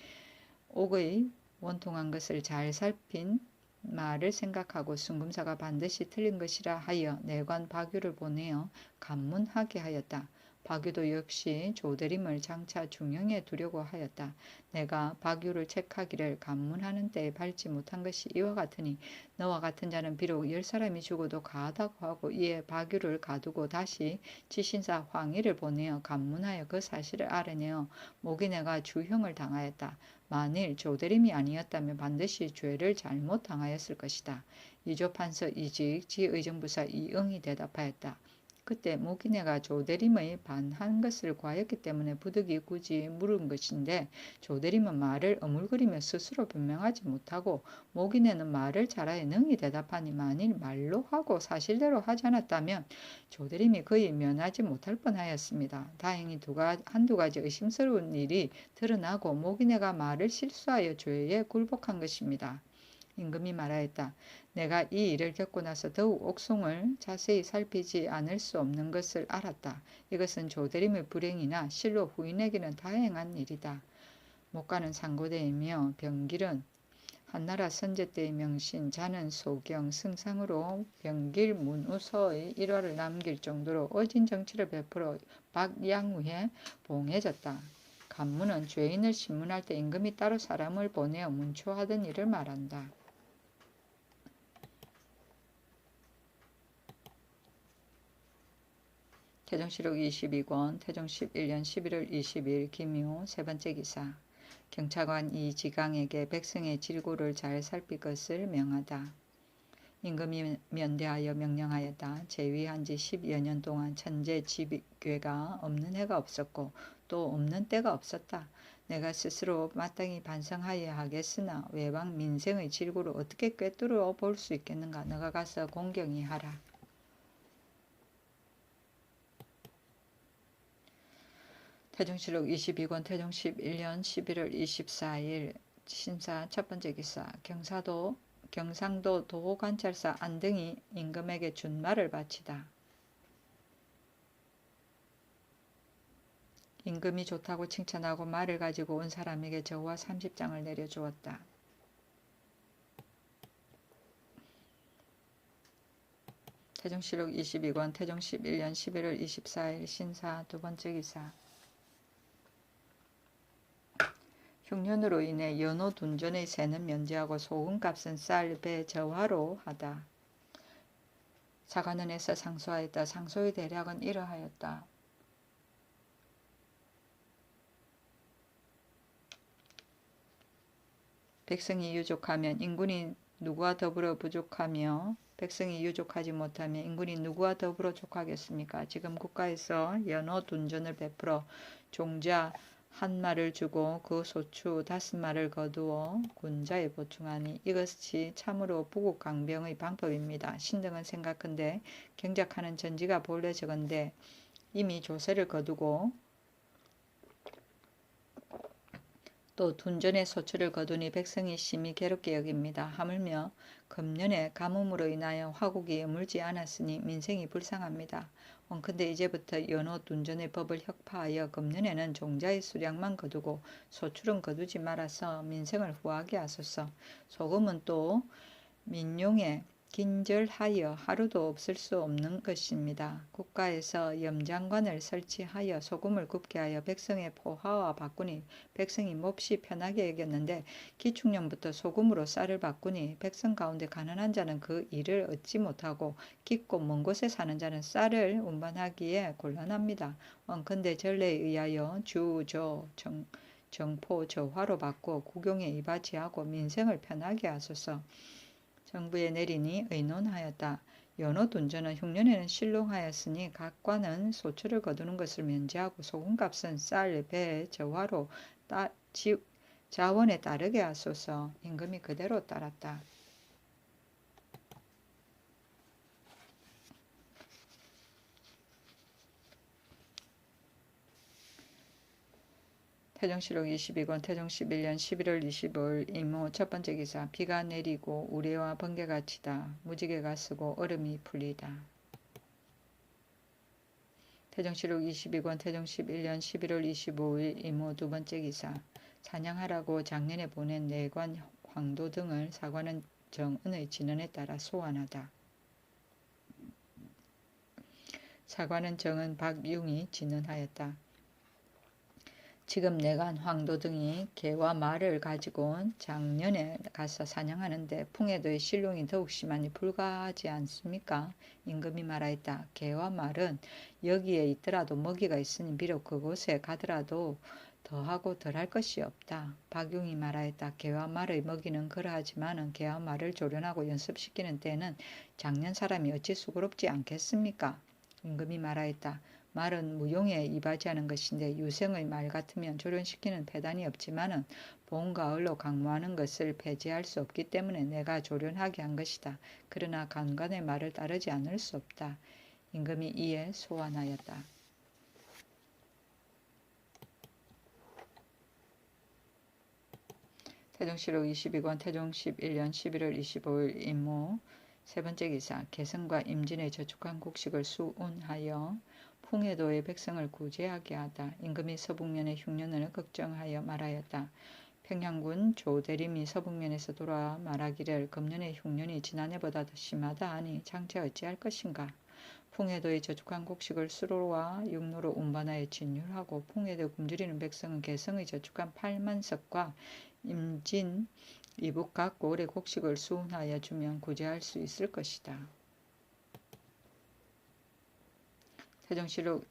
Speaker 1: 옥의 원통한 것을 잘 살핀 말을 생각하고 순금사가 반드시 틀린 것이라 하여 내관 박유를 보내어 간문하게 하였다. 박유도 역시 조대림을 장차 중형에 두려고 하였다. 내가 박유를 책하기를 간문하는 때에 밟지 못한 것이 이와 같으니 너와 같은 자는 비록 10사람이 죽어도 가하다고 하고 이에 박유를 가두고 다시 지신사 황희를 보내어 간문하여 그 사실을 알아내어 목인애가 주형을 당하였다. 만일 조대림이 아니었다면 반드시 죄를 잘못 당하였을 것이다. 이조판서 이직 지의정부사 이응이 대답하였다. 그때 목인애가 조대림의 반한 것을 과했기 때문에 부득이 굳이 물은 것인데 조대림은 말을 어물거리며 스스로 변명하지 못하고 목인애는 말을 잘하여 능히 대답하니 만일 말로 하고 사실대로 하지 않았다면 조대림이 거의 면하지 못할 뻔하였습니다. 다행히 한두 가지 의심스러운 일이 드러나고 목인애가 말을 실수하여 죄에 굴복한 것입니다. 임금이 말하였다. 내가 이 일을 겪고 나서 더욱 옥송을 자세히 살피지 않을 수 없는 것을 알았다. 이것은 조대림의 불행이나 실로 후인에게는 다행한 일이다. 목가는 상고대이며 병길은 한나라 선제 때의 명신 자는 소경 승상으로 병길 문우서의 일화를 남길 정도로 어진 정치를 베풀어 박양후에 봉해졌다. 간문은 죄인을 신문할 때 임금이 따로 사람을 보내어 문초하던 일을 말한다. 태종실록 22권 태종 11년 11월 20일 김효 세 번째 기사 경차관 이지강에게 백성의 질고를 잘 살필 것을 명하다. 임금이 면대하여 명령하였다. 재위한 지 10여 년 동안 천재 지괴가 없는 해가 없었고 또 없는 때가 없었다. 내가 스스로 마땅히 반성하여야 하겠으나 외방 민생의 질고를 어떻게 꿰뚫어 볼 수 있겠는가. 너가 가서 공경히 하라. 태종실록 22권 태종 11년 11월 24일 신사 첫 번째 기사 경상도 도관찰사 안등이 임금에게 준 말을 바치다. 임금이 좋다고 칭찬하고 말을 가지고 온 사람에게 저우와 30장을 내려주었다. 태종실록 22권 태종 11년 11월 24일 신사 두 번째 기사 흉년으로 인해 연호 둔전의 세는 면제하고 소금값은 쌀, 배, 저화로 하다. 사관은 애써 상소하였다. 상소의 대략은 이러하였다. 백성이 유족하면 인군이 누구와 더불어 부족하며 백성이 유족하지 못하면 인군이 누구와 더불어 족하겠습니까? 지금 국가에서 연호 둔전을 베풀어 종자 한 말을 주고 그 소추 5말을 거두어 군자에 보충하니 이것이 참으로 부국강병의 방법입니다. 신등은 생각한데 경작하는 전지가 본래 적은데 이미 조세를 거두고 또 둔전의 소추를 거두니 백성이 심히 괴롭게 여깁니다. 하물며 금년에 가뭄으로 인하여 화국이 여물지 않았으니 민생이 불쌍합니다. 원컨대 이제부터 연호 둔전의 법을 혁파하여 금년에는 종자의 수량만 거두고 소출은 거두지 말아서 민생을 후하게 하소서. 소금은 또 민용에 긴절하여 하루도 없을 수 없는 것입니다. 국가에서 염장관을 설치하여 소금을 굽게 하여 백성의 포화와 바꾸니 백성이 몹시 편하게 여겼는데 기축년부터 소금으로 쌀을 바꾸니 백성 가운데 가난한 자는 그 일을 얻지 못하고 깊고 먼 곳에 사는 자는 쌀을 운반하기에 곤란합니다. 원컨대 전례에 의하여 주, 조, 정포, 저화로 바꾸어 국용에 이바지하고 민생을 편하게 하소서. 정부에 내리니 의논하였다. 연호 둔전은 흉년에는 신롱하였으니 각관은 소출을 거두는 것을 면제하고 소금값은 쌀, 배, 저화로 자원에 따르게 하소서. 임금이 그대로 따랐다. 태종실록 22권 태종 11년 11월 25일 이모 첫 번째 기사 비가 내리고 우레와 번개가 치다 무지개가 쓰고 얼음이 풀리다. 태종실록 22권 태종 11년 11월 25일 이모 두 번째 기사 사냥하라고 작년에 보낸 내관 황도 등을 사관은 정은의 진언에 따라 소환하다. 사관은 정은 박융이 진언하였다. 지금 내관 황도 등이 개와 말을 가지고 작년에 가서 사냥하는데 풍해도의 신롱이 더욱 심하니 불가하지 않습니까? 임금이 말하였다. 개와 말은 여기에 있더라도 먹이가 있으니 비록 그곳에 가더라도 더하고 덜할 것이 없다. 박용이 말하였다. 개와 말의 먹이는 그러하지만은 개와 말을 조련하고 연습시키는 때에는 작년 사람이 어찌 수고롭지 않겠습니까? 임금이 말하였다. 말은 무용에 이바지하는 것인데 유생의 말 같으면 조련시키는 패단이 없지만은 봄, 가을로 강모하는 것을 배제할 수 없기 때문에 내가 조련하게 한 것이다. 그러나 간관의 말을 따르지 않을 수 없다. 임금이 이에 소환하였다. 태종실록 22권 태종 11년 11월 25일 임모 세 번째 기사 개성과 임진의 저축한 곡식을 수운하여 풍해도의 백성을 구제하게 하다. 임금이 서북면의 흉년을 걱정하여 말하였다. 평양군 조대림이 서북면에서 돌아와 말하기를 금년의 흉년이 지난해보다 더 심하다 하니 장차 어찌할 것인가. 풍해도의 저축한 곡식을 수로와 육로로 운반하여 진율하고 풍해도 굶주리는 백성은 개성의 저축한 8만석과 임진 이북 각 고을의 곡식을 수운하여 주면 구제할 수 있을 것이다. 태종실록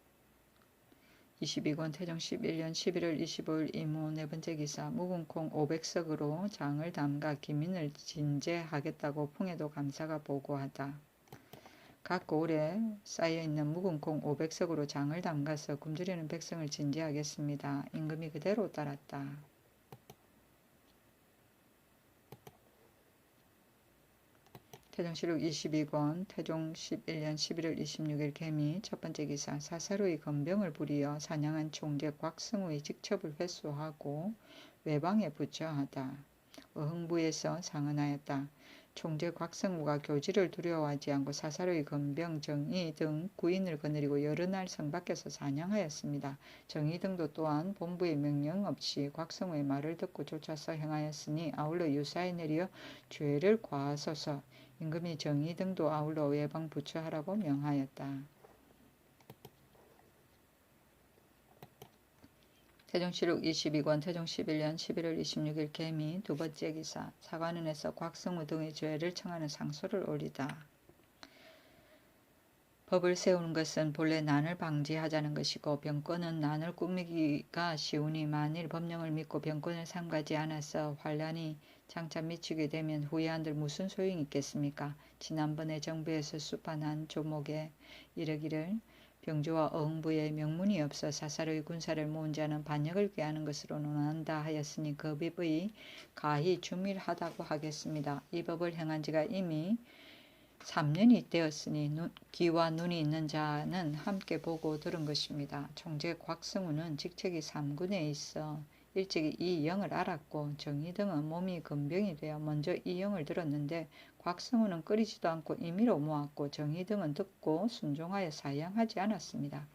Speaker 1: 22권 태종 11년 11월 25일 이모 네 번째 기사 묵은콩 500석으로 장을 담가 기민을 진제하겠다고 풍해도 감사가 보고하다. 각 고을에 쌓여있는 묵은콩 500석으로 장을 담가서 굶주리는 백성을 진제하겠습니다. 임금이 그대로 따랐다. 태종실록 22권 태종 11년 11월 26일 개미 첫 번째 기사 사사로이 건병을 부리어 사냥한 총재 곽승우의 직첩을 회수하고 외방에 부처하다. 어흥부에서 상언하였다. 총재 곽승우가 교지를 두려워하지 않고 사사로이 건병 정의 등 구인을 거느리고 여러 날 성 밖에서 사냥하였습니다. 정의 등도 또한 본부의 명령 없이 곽승우의 말을 듣고 쫓아서 행하였으니 아울러 유사에 내려 죄를 과하소서. 임금이 정의 등도 아울러 외방 부처하라고 명하였다. 태종실록 22권 태종 11년 11월 26일 개미 두 번째 기사 사관원에서 곽승우 등의 죄를 청하는 상소를 올리다. 법을 세우는 것은 본래 난을 방지하자는 것이고 병권은 난을 꾸미기가 쉬우니 만일 법령을 믿고 병권을 삼가지 않아서 환란이 장차 미치게 되면 후회한들 무슨 소용이 있겠습니까? 지난번에 정부에서 수판한 조목에 이르기를 병조와 어흥부에 명문이 없어 사사로이 군사를 모은 자는 반역을 꾀하는 것으로 논한다 하였으니 그 법의 가히 주밀하다고 하겠습니다. 이 법을 행한 지가 이미 3년이 되었으니 귀와 눈이 있는 자는 함께 보고 들은 것입니다. 총재 곽승우는 직책이 3군에 있어 일찍이 이 영을 알았고 정의 등은 몸이 건병이 되어 먼저 이 영을 들었는데 곽승우는 꺼리지도 않고 임의로 모았고 정의 등은 듣고 순종하여 사양하지 않았습니다.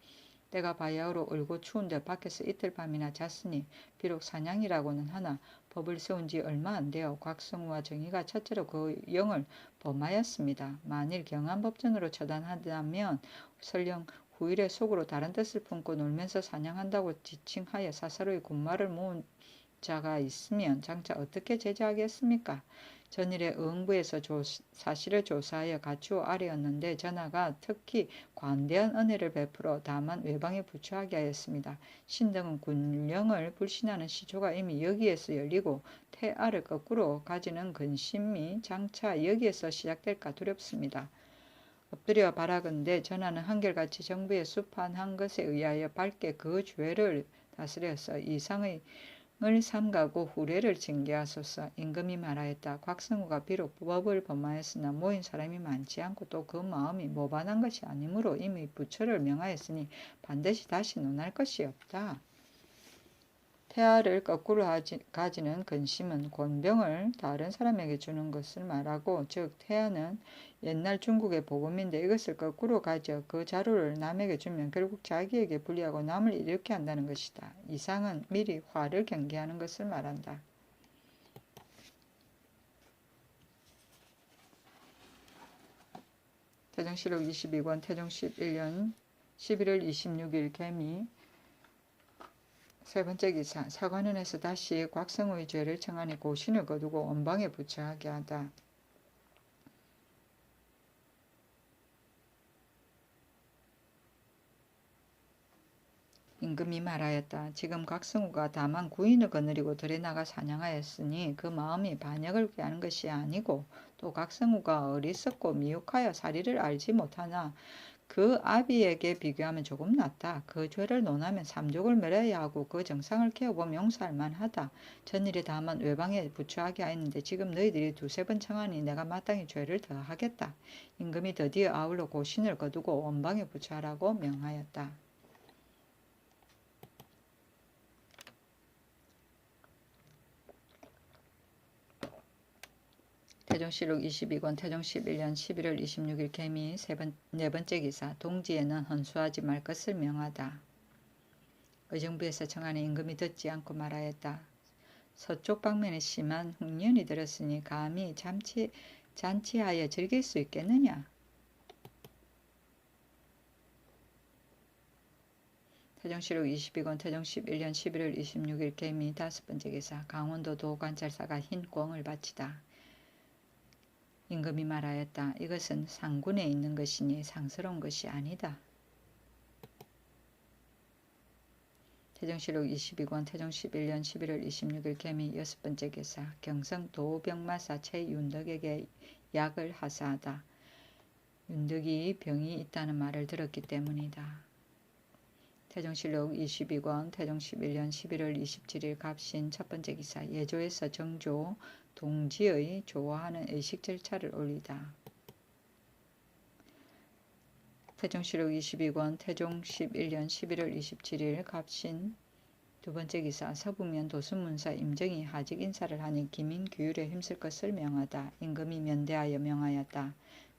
Speaker 1: 때가 바야흐로 얼고 추운데 밖에서 이틀 밤이나 잤으니 비록 사냥이라고는 하나 법을 세운 지 얼마 안 되어 곽승우와 정의가 첫째로 그 영을 범하였습니다. 만일 경안법전으로 처단한다면 설령 후일에 속으로 다른 뜻을 품고 놀면서 사냥한다고 지칭하여 사사로이 군마를 모은 자가 있으면 장차 어떻게 제재하겠습니까? 전일에 의흥부에서 사실을 조사하여 갖추어 아뢰었는데 전하가 특히 관대한 은혜를 베풀어 다만 외방에 부처하게 하였습니다. 신등은 군령을 불신하는 시조가 이미 여기에서 열리고 태아를 거꾸로 가지는 근심이 장차 여기에서 시작될까 두렵습니다. 엎드려 바라건대 전하는 한결같이 정부에 수판한 것에 의하여 밝게 그 죄를 다스려서 이상의 을 삼가고 후례를 징계하소서. 임금이 말하였다. 곽승우가 비록 법을 범하였으나 모인 사람이 많지 않고 또 그 마음이 모반한 것이 아니므로 이미 부처를 명하였으니 반드시 다시 논할 것이 없다. 태아를 거꾸로 가지는 근심은 권병을 다른 사람에게 주는 것을 말하고 즉 태아는 옛날 중국의 복음인데 이것을 거꾸로 가져 그 자루를 남에게 주면 결국 자기에게 불리하고 남을 잃게 한다는 것이다. 이상은 미리 화를 경계하는 것을 말한다. 태종실록 22권 태종 11년 11월 26일 개미 세 번째 기사 사관원에서 다시 곽승우의 죄를 청하니 고신을 거두고 원방에 부처하게 하다. 임금이 말하였다. 지금 곽승우가 다만 구인을 거느리고 들에 나가 사냥하였으니 그 마음이 반역을 꾀하는 것이 아니고 또 곽승우가 어리석고 미혹하여 사리를 알지 못하나 그 아비에게 비교하면 조금 낫다. 그 죄를 논하면 삼족을 멸해야 하고 그 정상을 깨어보면 용서할 만하다. 전일에 다만 외방에 부처하게 하였는데 지금 너희들이 두세 번 청하니 내가 마땅히 죄를 더하겠다. 임금이 드디어 아울러 고신을 거두고 원방에 부처하라고 명하였다. 태종실록 22권 태종 11년 11월 26일 개미 네 번째 기사 동지에는 헌수하지 말 것을 명하다. 의정부에서 청하는 임금이 듣지 않고 말하였다. 서쪽 방면에 심한 흉년이 들었으니 감히 잔치하여 즐길 수 있겠느냐? 태종실록 22권 태종 11년 11월 26일 개미 다섯 번째 기사 강원도 도관찰사가 흰 꿩을 바치다. 임금이 말하였다. 이것은 상군에 있는 것이니 상스러운 것이 아니다. 태종실록 22권 태종 11년 11월 26일 개미 여섯 번째 기사 경성 도병마사 최윤덕에게 약을 하사하다. 윤덕이 병이 있다는 말을 들었기 때문이다. 태종실록 22권 태종 11년 11월 27일 갑신 첫 번째 기사 예조에서 정조 동지의 좋아하는 의식 절차를 올리다. 태종실록 22권 태종 11년 11월 27일 갑신 두 번째 기사 서북면 도순문사 임정이 하직 인사를 하니 기민 규율에 힘쓸 것을 명하다. 임금이 면대하여 명하였다.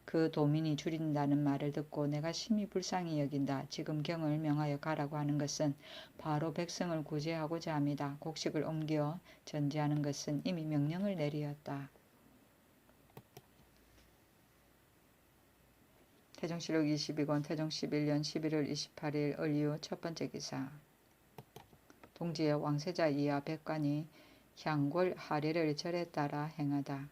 Speaker 1: 그 도민이 줄인다는 말을 듣고 내가 심히 불쌍히 여긴다. 지금 경을 명하여 가라고 하는 것은 바로 백성을 구제하고자 합니다. 곡식을 옮겨 전제하는 것은 이미 명령을 내리었다. 태종실록 22권 태종 11년 11월 28일 을유 첫 번째 기사 동지의 왕세자 이하 백관이 향골 하례를 절에 따라 행하다.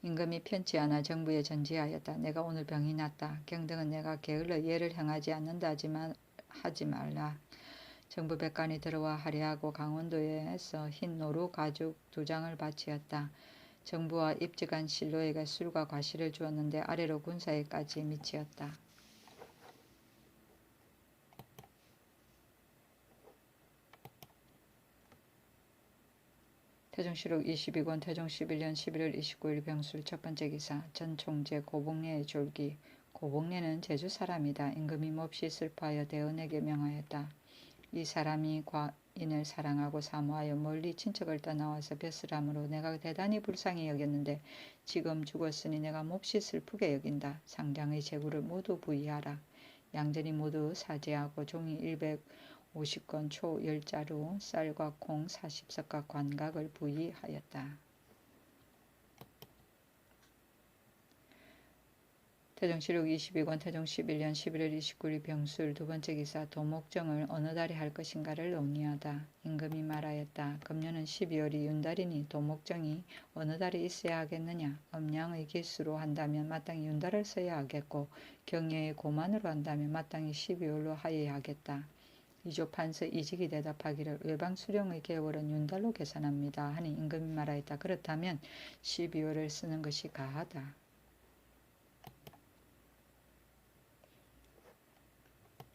Speaker 1: 임금이 편치 않아 정부에 전지하였다. 내가 오늘 병이 났다. 경등은 내가 게을러 예를 행하지 않는다지만 하지 말라. 정부 백관이 들어와 하례하고 강원도에서 흰 노루 가죽 2장을 바치었다. 정부와 입직한 신로에게 술과 과실을 주었는데 아래로 군사에까지 미치었다. 태종실록 22권 태종 11년 11월 29일 병술 첫 번째 기사 전 총재 고복례의 졸기 고복례는 제주 사람이다. 임금이 몹시 슬퍼하여 대언에게 명하였다. 이 사람이 과인을 사랑하고 사모하여 멀리 친척을 떠나와서 벼슬 함으로 내가 대단히 불쌍히 여겼는데 지금 죽었으니 내가 몹시 슬프게 여긴다. 상장의 재구를 모두 부의하라. 양전이 모두 사제하고 종이 150건 초 10자루 쌀과 콩 40석과 관각을 부의하였다. 태종실록 22권 태종 11년 11월 29일 병술 두 번째 기사 도목정을 어느 달에 할 것인가를 논의하다. 임금이 말하였다. 금년은 12월이 윤달이니 도목정이 어느 달에 있어야 하겠느냐. 음양의 기수로 한다면 마땅히 윤달을 써야 하겠고 경여의 고만으로 한다면 마땅히 12월로 하여야 하겠다. 이조 판서 이직이 대답하기를 외방 수령의 계월은 윤달로 계산합니다. 하니 임금이 말하였다. 그렇다면 12월을 쓰는 것이 가하다.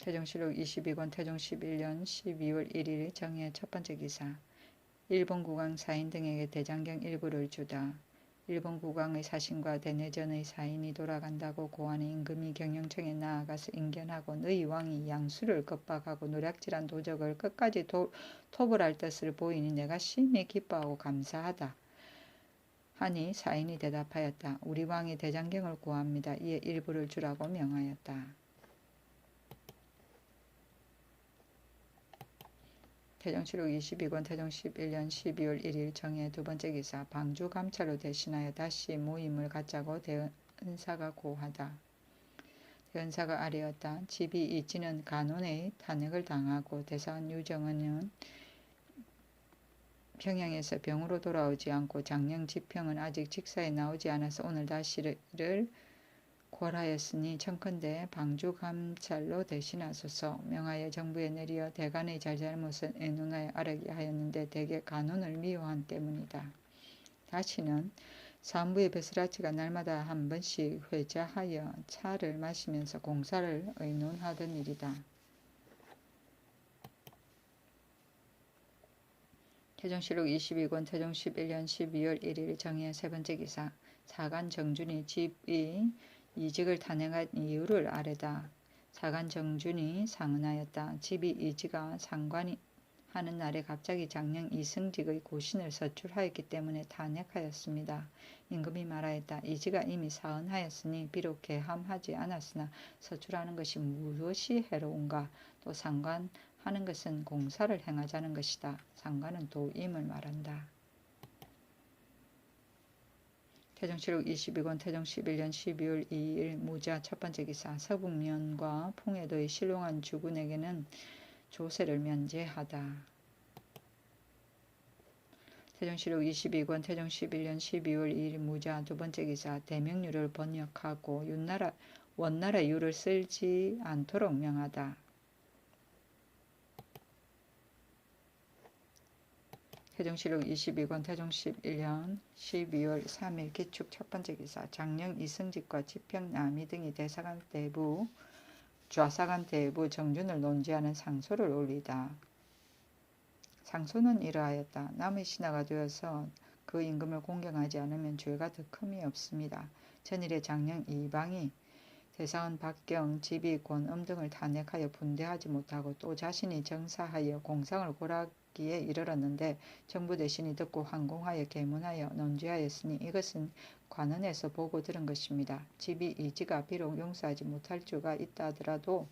Speaker 1: 태종실록 22권 태종 11년 12월 1일 정의 첫 번째 기사 일본 국왕 사인 등에게 대장경 일부를 주다. 일본 국왕의 사신과 대내전의 사인이 돌아간다고 고하는 임금이 경영청에 나아가서 인견하고 너희 왕이 양수를 겁박하고 노략질한 도적을 끝까지 토벌할 뜻을 보이니 내가 심히 기뻐하고 감사하다. 하니 사인이 대답하였다. 우리 왕이 대장경을 구합니다. 이에 일부를 주라고 명하였다. 태종실록 22권 태종 11년 12월 1일 정의 두 번째 기사 방주 감찰로 대신하여 다시 모임을 갖자고 대은사가 고하다. 대은사가 아뢰었다. 집이 이치는 간원의 탄핵을 당하고 대사원 유정은은 평양에서 병으로 돌아오지 않고 장령 지평은 아직 직사에 나오지 않아서 오늘 다시를 고하였으니 청컨대 방주 감찰로 대신하소서. 명하여 정부에 내리어 대간의 잘잘못을 애눈하여 아뢰게 하였는데 대개 간원을 미워한 때문이다. 다시는 산부의 베스라치가 날마다 한 번씩 회자하여 차를 마시면서 공사를 의논하던 일이다. 태종실록 22권 태종 11년 12월 1일 정의 세 번째 기사 사간 정준이 집이 이직을 탄핵한 이유를 아뢰다. 사간 정준이 상언하였다. 집이 이지가 상관이 하는 날에 갑자기 장령 이승직의 고신을 서출하였기 때문에 탄핵하였습니다. 임금이 말하였다. 이지가 이미 사언하였으니 비록 개함하지 않았으나 서출하는 것이 무엇이 해로운가. 또 상관하는 것은 공사를 행하자는 것이다. 상관은 도임을 말한다. 태종실록 22권 태종 11년 12월 2일 무자 첫 번째 기사 서북면과 풍해도의 신롱한 주군에게는 조세를 면제하다. 태종실록 22권 태종 11년 12월 2일 무자 두 번째 기사 대명유를 번역하고 원나라 유를 쓰지 않도록 명하다. 태종실록 22권 태종 11년 12월 3일 기축 첫 번째 기사 장령 이승직과 지평 남이 등이 대사관 대부 좌사관 대부 정준을 논지하는 상소를 올리다. 상소는 이러하였다. 남의 신하가 되어서 그 임금을 공경하지 않으면 죄가 더 큼이 없습니다. 전일에 장령 이방이 대사원 박경, 지비, 권음 등을 탄핵하여 분대하지 못하고 또 자신이 정사하여 공상을 고라기에 이르렀는데 정부 대신이 듣고 항공하여 계문하여 논죄하였으니 이것은 관원에서 보고 들은 것입니다. 지비 이지가 비록 용서하지 못할 수가 있다 하더라도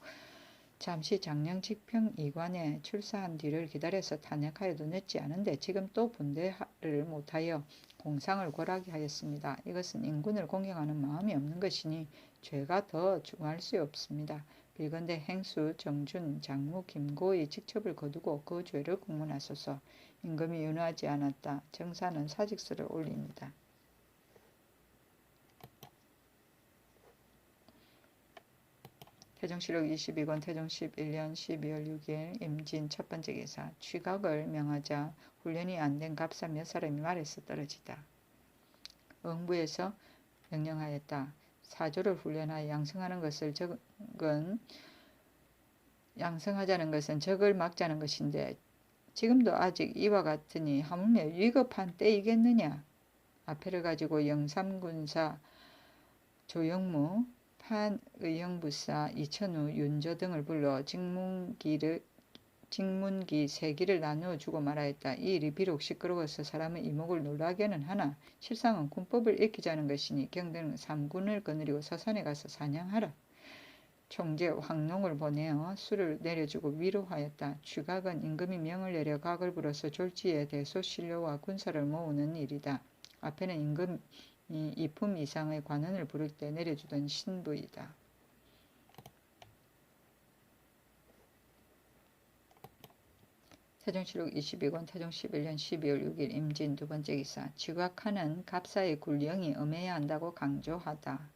Speaker 1: 잠시 장량직평이관에 출사한 뒤를 기다려서 탄핵하여도 늦지 않은데 지금 또 분대를 못하여 공상을 고라게 하였습니다. 이것은 인군을 공경하는 마음이 없는 것이니 죄가 더 중할 수 없습니다. 빌건대 행수, 정준, 장무, 김고의 직첩을 거두고 그 죄를 국문하소서. 임금이 윤호하지 않았다. 정사는 사직서를 올립니다. 태종실록 22권 태종 11년 12월 6일 임진 첫 번째 기사. 취각을 명하자 훈련이 안 된 갑사 몇 사람이 말에서 떨어지다. 응부에서 명령하였다. 사조를 훈련하여 양성하는 것을 양성하자는 것은 적을 막자는 것인데 지금도 아직 이와 같으니 하물며 위급한 때이겠느냐. 앞에를 가지고 영삼군사 조영무 판의영부사 이천우 윤저 등을 불러 직문기 세 기를 나누어 주고 말하였다. 이 일이 비록 시끄러워서 사람의 이목을 놀라게는 하나 실상은 군법을 익히자는 것이니 경대는 삼군을 거느리고 서산에 가서 사냥하라. 총재 황농을 보내어 수를 내려주고 위로하였다. 취각은 임금이 명을 내려 각을 불어서 졸지에 대소 신료와 군사를 모으는 일이다. 앞에는 임금이 이품 이상의 관원을 부를 때 내려주던 신부이다. 태종실록 22권 태종 11년 12월 6일 임진 두 번째 기사. 취각하는 갑사의 군령이 엄해야 한다고 강조하다.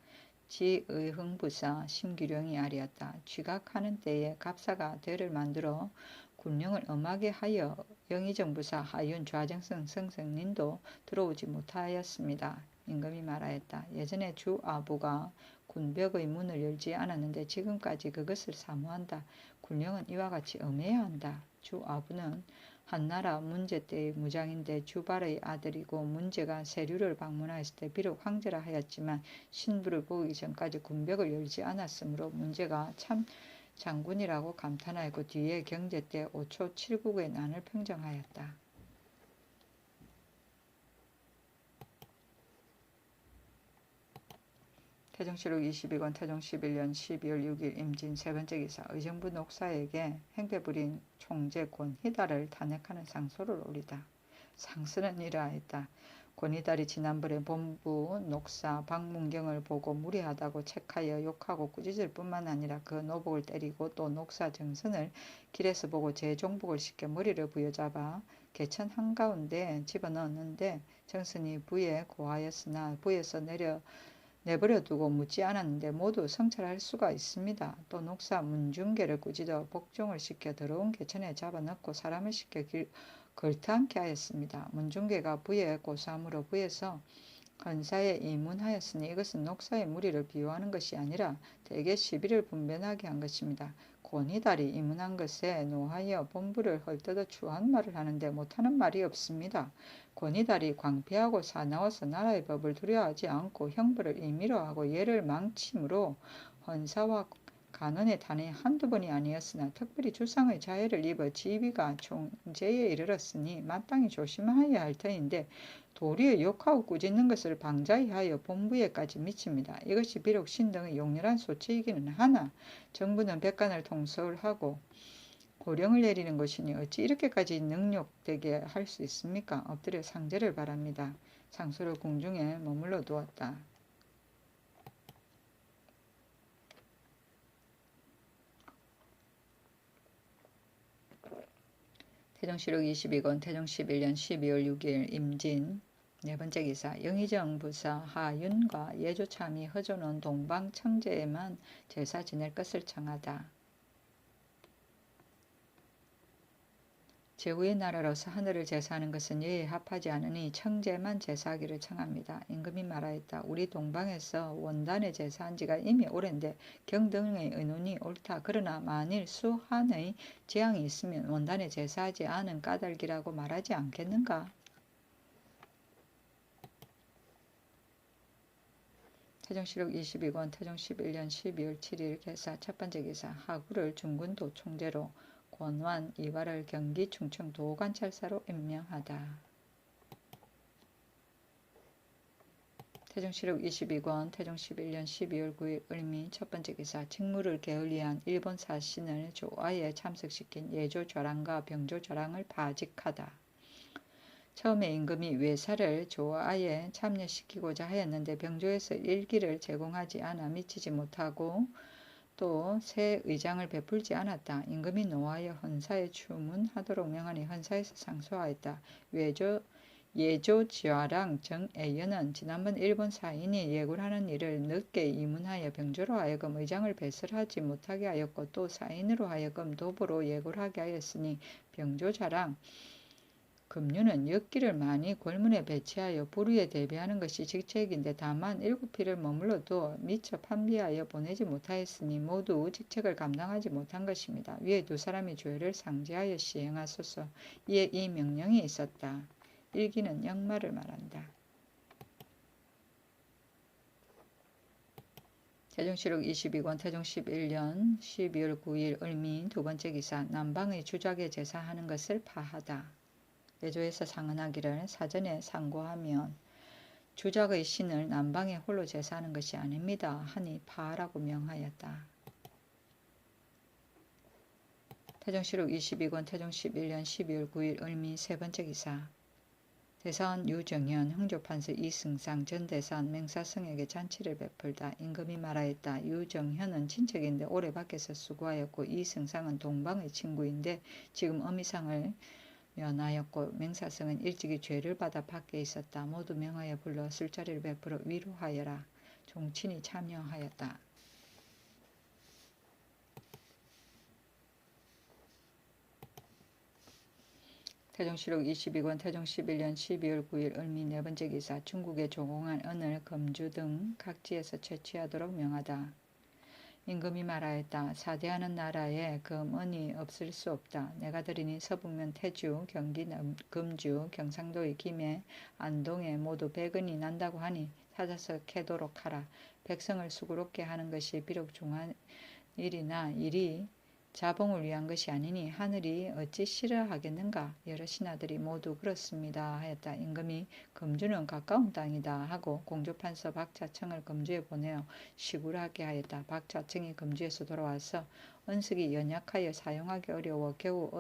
Speaker 1: 지의흥부사 심규령이 아리었다. 취각하는 때에 갑사가 대를 만들어 군령을 엄하게 하여 영의정부사 하윤 좌정성 성성님도 들어오지 못하였습니다. 임금이 말하였다. 예전에 주아부가 군벽의 문을 열지 않았는데 지금까지 그것을 사모한다. 군령은 이와 같이 엄해야 한다. 주아부는 한나라 문제 때의 무장인데 주발의 아들이고 문제가 세류를 방문하였을 때 비록 황제라 하였지만 신부를 보기 전까지 군벽을 열지 않았으므로 문제가 참 장군이라고 감탄하였고 뒤에 경제 때 5초 7국의 난을 평정하였다. 태종실록 22권 태종 11년 12월 6일 임진 세 번째 기사. 의정부 녹사에게 행패 부린 총재 권희달을 탄핵하는 상소를 올리다. 상서는 이러하였다. 권희달이 지난번에 본부 녹사 박문경을 보고 무례하다고 책하여 욕하고 꾸짖을 뿐만 아니라 그 노복을 때리고 또 녹사 정선을 길에서 보고 재종복을 시켜 머리를 부여잡아 개천 한가운데 집어넣었는데 정선이 부에 고하였으나 부에서 내버려두고 묻지 않았는데 모두 성찰할 수가 있습니다. 또 녹사 문중계를 꾸짖어 복종을 시켜 더러운 개천에 잡아넣고 사람을 시켜 걸터앉게 하였습니다. 문중계가 부에 고사함으로 부에서 헌사에 이문하였으니 이것은 녹사의 무리를 비유하는 것이 아니라 대개 시비를 분변하게 한 것입니다. 권희달이 이문한 것에 노하여 본부를 헐뜯어 추한 말을 하는데 못하는 말이 없습니다. 권희달이 광폐하고 사나워서 나라의 법을 두려워하지 않고 형벌을 임의로 하고 예를 망침으로 헌사와 간원의 탄핵이 한두 번이 아니었으나 특별히 주상의 자해를 입어 지비가 총재에 이르렀으니 마땅히 조심하여야 할 터인데 도리어 욕하고 꾸짖는 것을 방자히 하여 본부에까지 미칩니다. 이것이 비록 신등의 용렬한 소치이기는 하나 정부는 백관을 통솔하고 고령을 내리는 것이니 어찌 이렇게까지 능욕되게 할 수 있습니까? 엎드려 상제를 바랍니다. 상소를 궁중에 머물러 두었다. 태종실록 22권 태종 11년 12월 6일 임진 네 번째 기사. 영의정 부사 하윤과 예조참이 허존원 동방 청제에만 제사 지낼 것을 청하다. 제후의 나라로서 하늘을 제사하는 것은 예에 합하지 않으니 청제만 제사하기를 청합니다. 임금이 말하였다. 우리 동방에서 원단에 제사한 지가 이미 오랜데 경등의 의논이 옳다. 그러나 만일 수한의 재앙이 있으면 원단에 제사하지 않은 까닭이라고 말하지 않겠는가? 태종실록 22권 태종 11년 12월 7일 개사 첫 번째 기사 하구를 중군도 총재로 권완 이화를 경기 충청 도관찰사로 임명하다. 태종실록 22권 태종 11년 12월 9일 을미 첫 번째 기사 직무를 게을리한 일본 사신을 조아에 참석시킨 예조좌랑과 병조좌랑을 파직하다. 처음에 임금이 외사를 조아에 참여시키고자 하였는데 병조에서 일기를 제공하지 않아 미치지 못하고 또 새 의장을 베풀지 않았다. 임금이 노하여 헌사에 추문하도록 명하니 헌사에서 상소하였다. 예조좌랑 정애연은 지난번 일본 사인이 예굴하는 일을 늦게 이문하여 병조로 하여금 의장을 배설하지 못하게 하였고 또 사인으로 하여금 도보로 예굴하게 하였으니 병조좌랑 금류는 엿기를 많이 골문에 배치하여 불의에 대비하는 것이 직책인데 다만 7필을 머물러도 미처 판비하여 보내지 못하였으니 모두 직책을 감당하지 못한 것입니다. 위에 두 사람이 조회를 상지하여 시행하소서. 이에 이 명령이 있었다. 일기는 역마를 말한다. 태종실록 22권 태종 11년 12월 9일 을미 두 번째 기사 남방의 주작에 제사하는 것을 파하다. 예조에서 상언하기를 사전에 상고하면 주작의 신을 남방에 홀로 제사하는 것이 아닙니다 하니 파하라고 명하였다. 태종실록 22권 태종 11년 12월 9일 을미 세 번째 기사 대사원 유정현, 흥조판서 이승상, 전 대사원 맹사성에게 잔치를 베풀다. 임금이 말하였다. 유정현은 친척인데 오래 밖에서 수고하였고 이승상은 동방의 친구인데 지금 어미상을 면하였고 맹사성은 일찍이 죄를 받아 밖에 있었다. 모두 명하여 불러 술자리를 베풀어 위로하여라. 종친이 참여하였다. 태종실록 22권 태종 11년 12월 9일 을미 네 번째 기사 중국에 조공한 은을 금주 등 각지에서 채취하도록 명하다. 임금이 말하였다. 사대하는 나라에 금은이 없을 수 없다. 내가 들으니 서북면 태주, 경기 금주, 경상도의 김해, 안동에 모두 백은이 난다고 하니 찾아서 캐도록 하라. 백성을 수고롭게 하는 것이 비록 중한 일이나 일이 자봉을 위한 것이 아니니 하늘이 어찌 싫어하겠는가. 여러 신하들이 모두 그렇습니다 하였다. 임금이 금주는 가까운 땅이다 하고 공조판서 박자청을 금주에 보내어 시굴하게 하였다. 박자청이 금주에서 돌아와서 은석이 연약하여 사용하기 어려워 겨우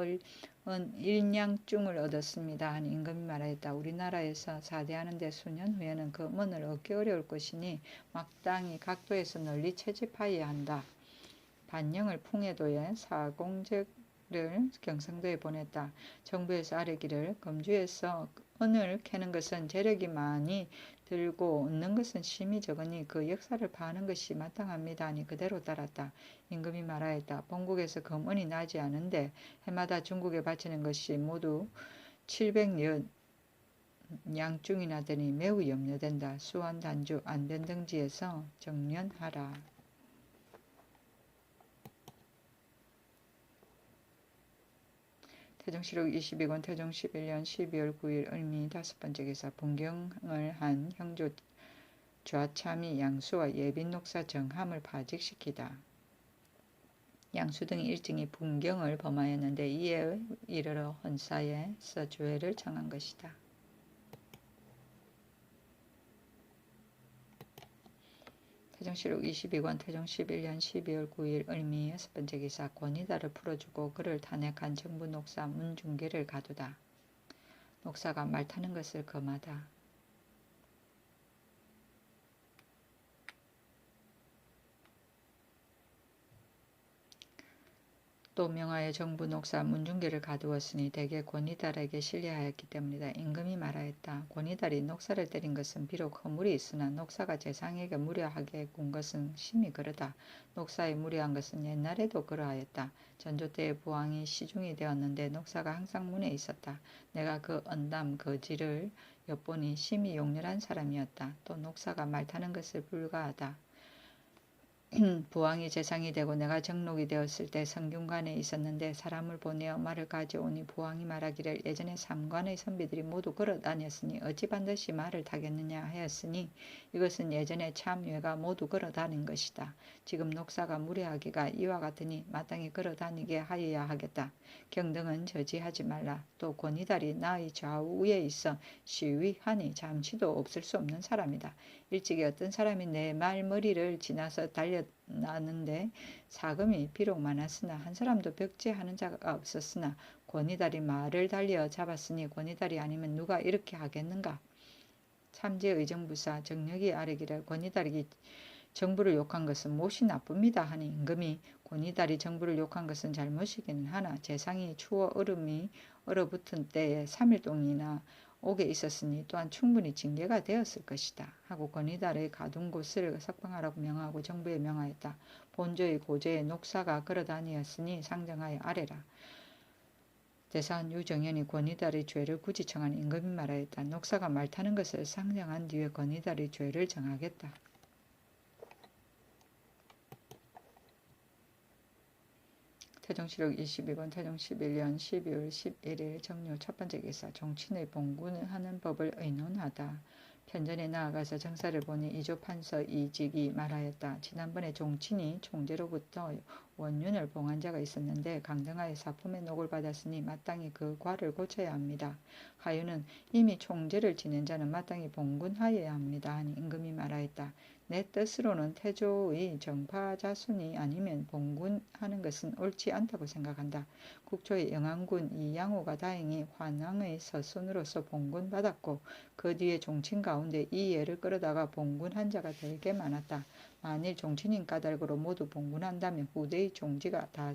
Speaker 1: 일냥중을 얻었습니다 하니 임금이 말하였다. 우리나라에서 사대하는 데 수년 후에는 그 은을 얻기 어려울 것이니 마땅히 각도에서 널리 채집하여야 한다. 반영을 풍해도에 사공적을 경상도에 보냈다. 정부에서 아뢰기를 금주에서 은을 캐는 것은 재력이 많이 들고 얻는 것은 심히 적으니 그 역사를 파하는 것이 마땅합니다 하니 그대로 따랐다. 임금이 말하였다. 본국에서 금은이 나지 않은데 해마다 중국에 바치는 것이 모두 700여 양중이나 되니 매우 염려된다. 수원, 단주, 안된 등지에서 정련하라. 태종실록 22권 태종 11년 12월 9일 을미 다섯 번째 기사 분경을 한 형조 좌참이 양수와 예빈 녹사 정함을 파직시키다. 양수 등이 일찍이 분경을 범하였는데 이에 이르러 헌사에서 조회를 청한 것이다. 태종실록 22권 태종 11년 12월 9일 을미 여섯 번째 기사 권이다를 풀어주고 그를 탄핵한 정부 녹사 문중계를 가두다. 녹사가 말 타는 것을 금하다. 또 명하여 정부 녹사 문중계를 가두었으니 대개 권이달에게 신뢰하였기 때문이다. 임금이 말하였다. 권이달이 녹사를 때린 것은 비록 허물이 있으나 녹사가 재상에게 무례하게 군 것은 심히 그러다. 녹사의 무례한 것은 옛날에도 그러하였다. 전조 때의 부왕이 시중이 되었는데 녹사가 항상 문에 있었다. 내가 그 언담 거지를 엿보니 심히 용렬한 사람이었다. 또 녹사가 말 타는 것을 불가하다. 부왕이 재상이 되고 내가 정록이 되었을 때 성균관에 있었는데 사람을 보내어 말을 가져오니 부왕이 말하기를 예전에 삼관의 선비들이 모두 걸어 다녔으니 어찌 반드시 말을 타겠느냐 하였으니 이것은 예전에 참외가 모두 걸어 다닌 것이다. 지금 녹사가 무례하기가 이와 같으니 마땅히 걸어 다니게 하여야 하겠다. 경등은 저지하지 말라. 또 권위달이 나의 좌우에 있어 시위하니 잠시도 없을 수 없는 사람이다. 일찍이 어떤 사람이 내 말머리를 지나서 달려나는데 사금이 비록 많았으나 한 사람도 벽제하는 자가 없었으나 권위달이 말을 달려 잡았으니 권위달이 아니면 누가 이렇게 하겠는가. 참제의정부사 정력이 아뢰기를 권위달이 정부를 욕한 것은 몹시 나쁩니다 하니 임금이 권위달이 정부를 욕한 것은 잘못이기는 하나 재상이 추워 얼음이 얼어붙은 때에 3일 동이나 옥에 있었으니 또한 충분히 징계가 되었을 것이다 하고 권위달의 가둔 곳을 석방하라고 명하고 정부에 명하였다. 본조의 고제에 녹사가 걸어다니었으니 상정하여 아래라. 대사한 유정현이 권위달의 죄를 굳이 정한 임금이 말하였다. 녹사가 말 타는 것을 상정한 뒤에 권위달의 죄를 정하겠다. 태종실록 22권 태종 11년 12월 11일 정료 첫 번째 기사 종친의 봉군하는 법을 의논하다. 편전에 나아가서 정사를 보니 이조판서 이직이 말하였다. 지난번에 종친이 총재로부터 원윤을 봉한 자가 있었는데 강등하여 사품의 녹을 받았으니 마땅히 그 과를 고쳐야 합니다. 하유는 이미 총재를 지낸 자는 마땅히 봉군하여야 합니다 하니 임금이 말하였다. 내 뜻으로는 태조의 정파자손이 아니면 봉군하는 것은 옳지 않다고 생각한다. 국초의 영안군 이양호가 다행히 환왕의 서손으로서 봉군받았고 그 뒤에 종친 가운데 이 예를 끌어다가 봉군한 자가 되게 많았다. 만일 종친인 까닭으로 모두 봉군한다면 후대의 종지가 다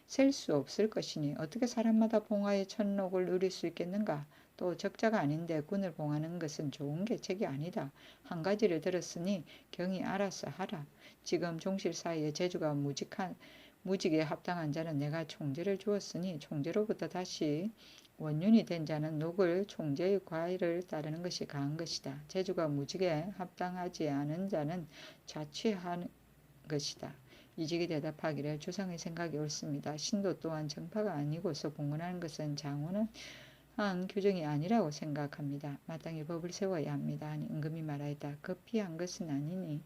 Speaker 1: 셀 수 없을 것이니 어떻게 사람마다 봉하의 천록을 누릴 수 있겠는가. 또 적자가 아닌데 군을 봉하는 것은 좋은 계책이 아니다. 한 가지를 들었으니 경히 알아서 하라. 지금 종실 사이에 제주가 무직에 합당한 자는 내가 총재를 주었으니 총재로부터 다시 원윤이 된 자는 녹을 총재의 과의를 따르는 것이 가한 것이다. 제주가 무직에 합당하지 않은 자는 자취하는 것이다. 이직이 대답하기를 주상의 생각이 옳습니다. 신도 또한 정파가 아니고서 봉헌하는 것은 장훈한 규정이 아니라고 생각합니다. 마땅히 법을 세워야 합니다 하니 임금이 말하였다. 급히 한 것은 아니니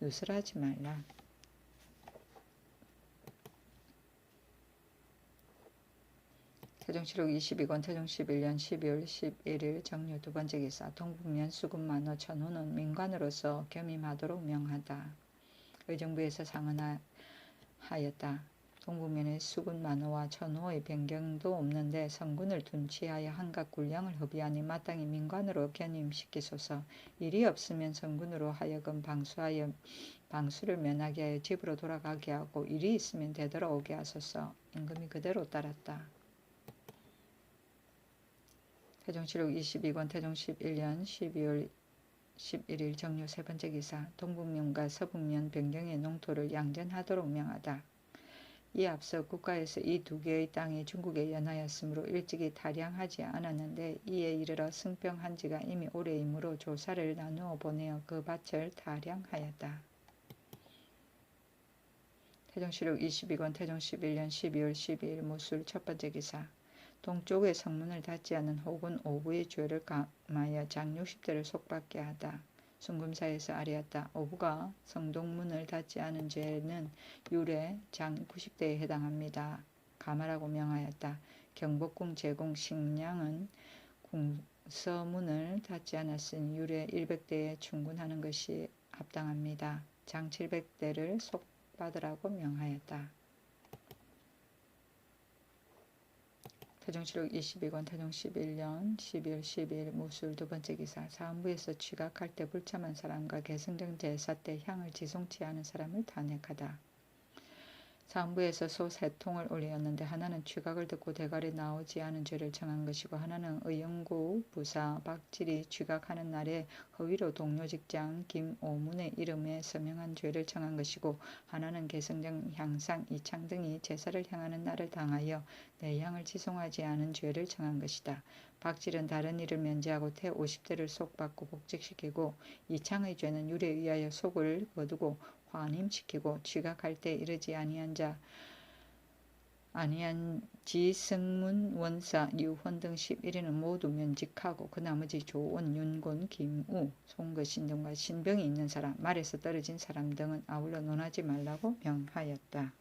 Speaker 1: 누설하지 말라. 태종실록 22권 태종 11년 12월 11일 정료 두 번째 기사 동북면 수군만호 천호는 민관으로서 겸임하도록 명하다. 의정부에서 상언하였다. 동북면의 수군만호와 천호의 변경도 없는데 성군을 둔치하여 한각 군량을 허비하니 마땅히 민관으로 견임시키소서. 일이 없으면 성군으로 하여금 방수를 면하게 하여 집으로 돌아가게 하고 일이 있으면 되돌아오게 하소서. 임금이 그대로 따랐다. 태종실록 22권 태종 11년 12월 11일 정료 세 번째 기사 동북면과 서북면 변경의 농토를 양전하도록 명하다. 이에 앞서 국가에서 이 두 개의 땅이 중국에 연하였으므로 일찍이 타량하지 않았는데 이에 이르러 승평한 지가 이미 오래이므로 조사를 나누어 보내어 그 밭을 타량하였다. 태종실록 22권 태종 11년 12월 12일 무술 첫 번째 기사 동쪽의 성문을 닫지 않은 혹은 오부의 죄를 감하여 장 60대를 속받게 하다. 순금사에서 아뢰었다. 오부가 성동문을 닫지 않은 죄는 율에 장 90대에 해당합니다. 감하라고 명하였다. 경복궁 제공 식량은 궁서문을 닫지 않았으니 율에 100대에 충분하는 것이 합당합니다. 장 700대를 속받으라고 명하였다. 태종실록 22권 태종 11년 12월 12일 무술 두 번째 기사 사헌부에서 취각할 때 불참한 사람과 계승정 제사 때 향을 지송치 않은 사람을 탄핵하다. 사헌부에서 소 3통을 올렸는데 하나는 취각을 듣고 대갈이 나오지 않은 죄를 정한 것이고 하나는 의영구 부사 박질이 취각하는 날에 허위로 동료 직장 김오문의 이름에 서명한 죄를 정한 것이고 하나는 계승정 향상 이창 등이 제사를 향하는 날을 당하여 내향을 지송하지 않은 죄를 정한 것이다. 박질은 다른 일을 면제하고 태 50대를 속받고 복직시키고 이창의 죄는 율에 의하여 속을 거두고 환임시키고 취각할 때 이르지 아니한 지승문 원사 류헌 등 11인은 모두 면직하고 그 나머지 조원, 윤곤, 김우, 송거신 등과 신병이 있는 사람, 말에서 떨어진 사람 등은 아울러 논하지 말라고 명하였다.